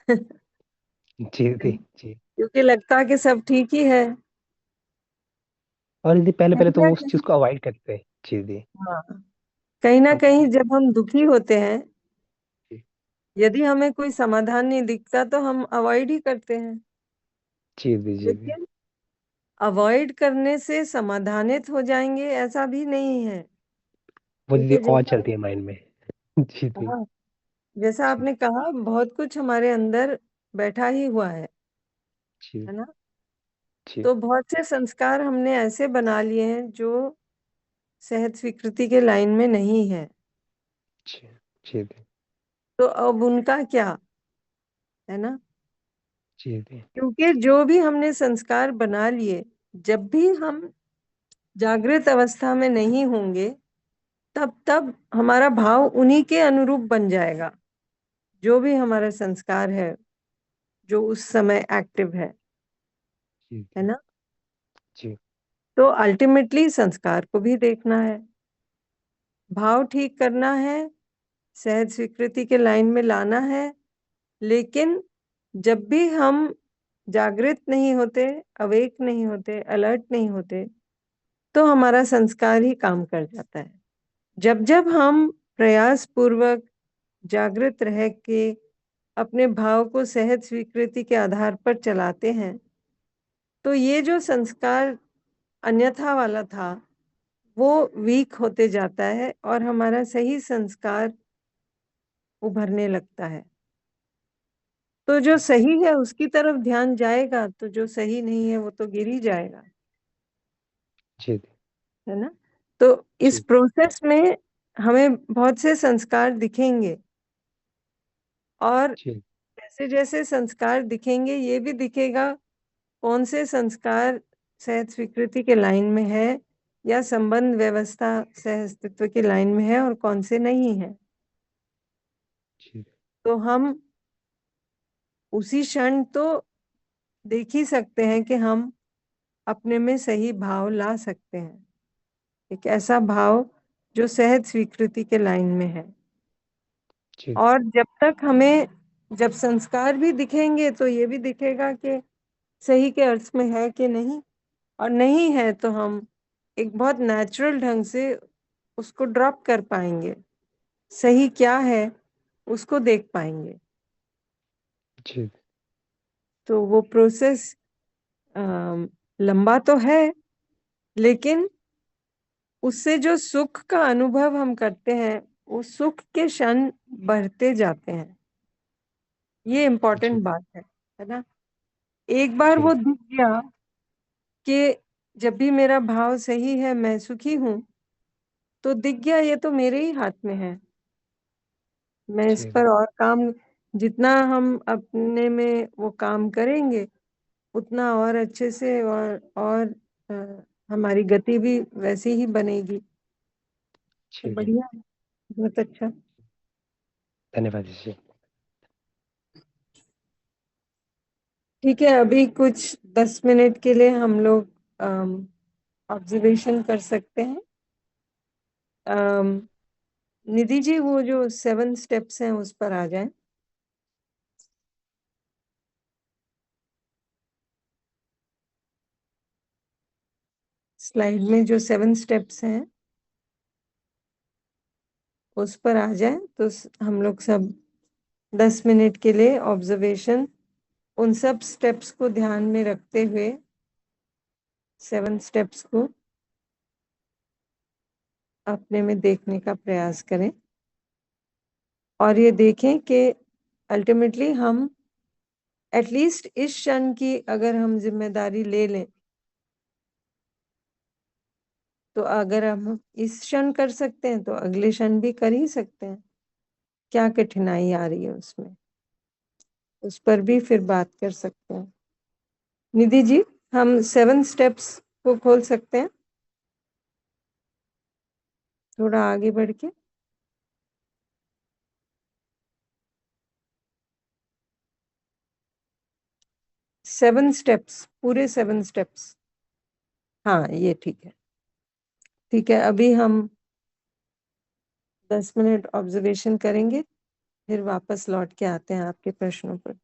जी दीदी जी। क्योंकि लगता कि सब ठीक ही है। और दीदी पहले पहले कहीं तो ना वो उस चीज कहीं, को अवॉइड करते हैं। जी दीदी। हाँ, कहीं ना अब कहीं जब हम दुखी होते हैं, जी यदि हमें कोई समाधान नहीं दिखता तो हम अवॉइड ही करते हैं। जी दीदी जी दीदी। लेकिन अवॉइड करने से समाधानित हो जाएंगे ऐसा भी नहीं है। वो दीदी क्योंकि और जैसा चलती है माइंड में। जी दीदी। हाँ, जैसा जी आपने कहा बहुत कुछ हमारे अंदर बैठा ही हुआ जी है ना। जी तो बहुत से संस्कार हमने ऐसे बना लिए हैं जो सहज स्वीकृति के लाइन में नहीं है। जी जी दीदी। तो अब उनका क्या, है ना। जी दीदी। क्योंकि जो भी हमने संस्कार बना लिए, जब भी हम जागृत अवस्था में नहीं होंगे तब तब हमारा भाव उन्हीं के अनुरूप बन जाएगा, जो भी हमारा संस्कार है जो उस समय एक्टिव जी है दीदी। ना। जी तो अल्टीमेटली संस्कार को भी देखना है, भाव ठीक करना है, सहज स्वीकृति के लाइन में लाना है। लेकिन जब भी हम जागृत नहीं होते, अवेक नहीं होते, अलर्ट नहीं होते, तो हमारा संस्कार ही काम कर जाता है। जब जब हम प्रयास पूर्वक जागृत रह के अपने भाव को सहज स्वीकृति के आधार पर चलाते हैं, तो ये जो संस्कार अन्यथा वाला था वो वीक होते जाता है और हमारा सही संस्कार उभरने लगता है। तो जो सही है उसकी तरफ ध्यान जाएगा, तो जो सही नहीं है वो तो गिर ही जाएगा, जी दीदी। है ना। तो इस जी प्रोसेस में हमें बहुत से संस्कार दिखेंगे, और जी जैसे जैसे संस्कार दिखेंगे ये भी दिखेगा कौन से संस्कार सहज स्वीकृति के लाइन में है या संबंध व्यवस्था सह अस्तित्व के लाइन में है और कौन से नहीं है। जी तो हम उसी क्षण तो देख ही सकते हैं कि हम अपने में सही भाव ला सकते हैं, एक ऐसा भाव जो सहज स्वीकृति के लाइन में है। जी और जब तक हमें, जब संस्कार भी दिखेंगे तो ये भी दिखेगा कि सही के अर्थ में है कि नहीं, और नहीं है तो हम एक बहुत नेचुरल ढंग से उसको ड्रॉप कर पाएंगे, सही क्या है उसको देख पाएंगे। जी तो वो प्रोसेस लंबा तो है, लेकिन उससे जो सुख का अनुभव हम करते हैं वो सुख के क्षण बढ़ते जाते हैं। ये जी इम्पोर्टेंट बात है ना। एक बार जी वो दिख गया कि जब भी मेरा भाव सही है मैं सुखी हूँ, तो दिख गया ये तो मेरे ही हाथ में है। मैं इस जी पर और काम, जितना हम अपने में वो काम करेंगे उतना और अच्छे से और हमारी गति भी वैसी ही बनेगी। तो जी बढ़िया है, बहुत अच्छा। धन्यवाद जी। ठीक है, अभी कुछ 10 मिनट के लिए हम लोग ऑब्जर्वेशन कर सकते हैं। निधि जी वो जो 7 स्टेप्स हैं उस पर आ जाएं। स्लाइड में जो 7 स्टेप्स हैं उस पर आ जाएं, तो हम लोग सब 10 मिनट के लिए ऑब्जर्वेशन उन सब स्टेप्स को ध्यान में रखते हुए 7 स्टेप्स को अपने में देखने का प्रयास करें और ये देखें कि अल्टीमेटली हम एटलीस्ट इस क्षण की अगर हम जिम्मेदारी ले लें, तो अगर हम इस क्षण कर सकते हैं तो अगले क्षण भी कर ही सकते हैं। क्या कठिनाई आ रही है उसमें, उस पर भी फिर बात कर सकते हैं। निधि जी, हम 7 स्टेप्स को खोल सकते हैं थोड़ा आगे बढ़ के। 7 स्टेप्स, पूरे 7 स्टेप्स। हाँ, ये ठीक है। ठीक है, अभी हम 10 मिनट ऑब्जर्वेशन करेंगे, फिर वापस लौट के आते हैं आपके प्रश्नों पर।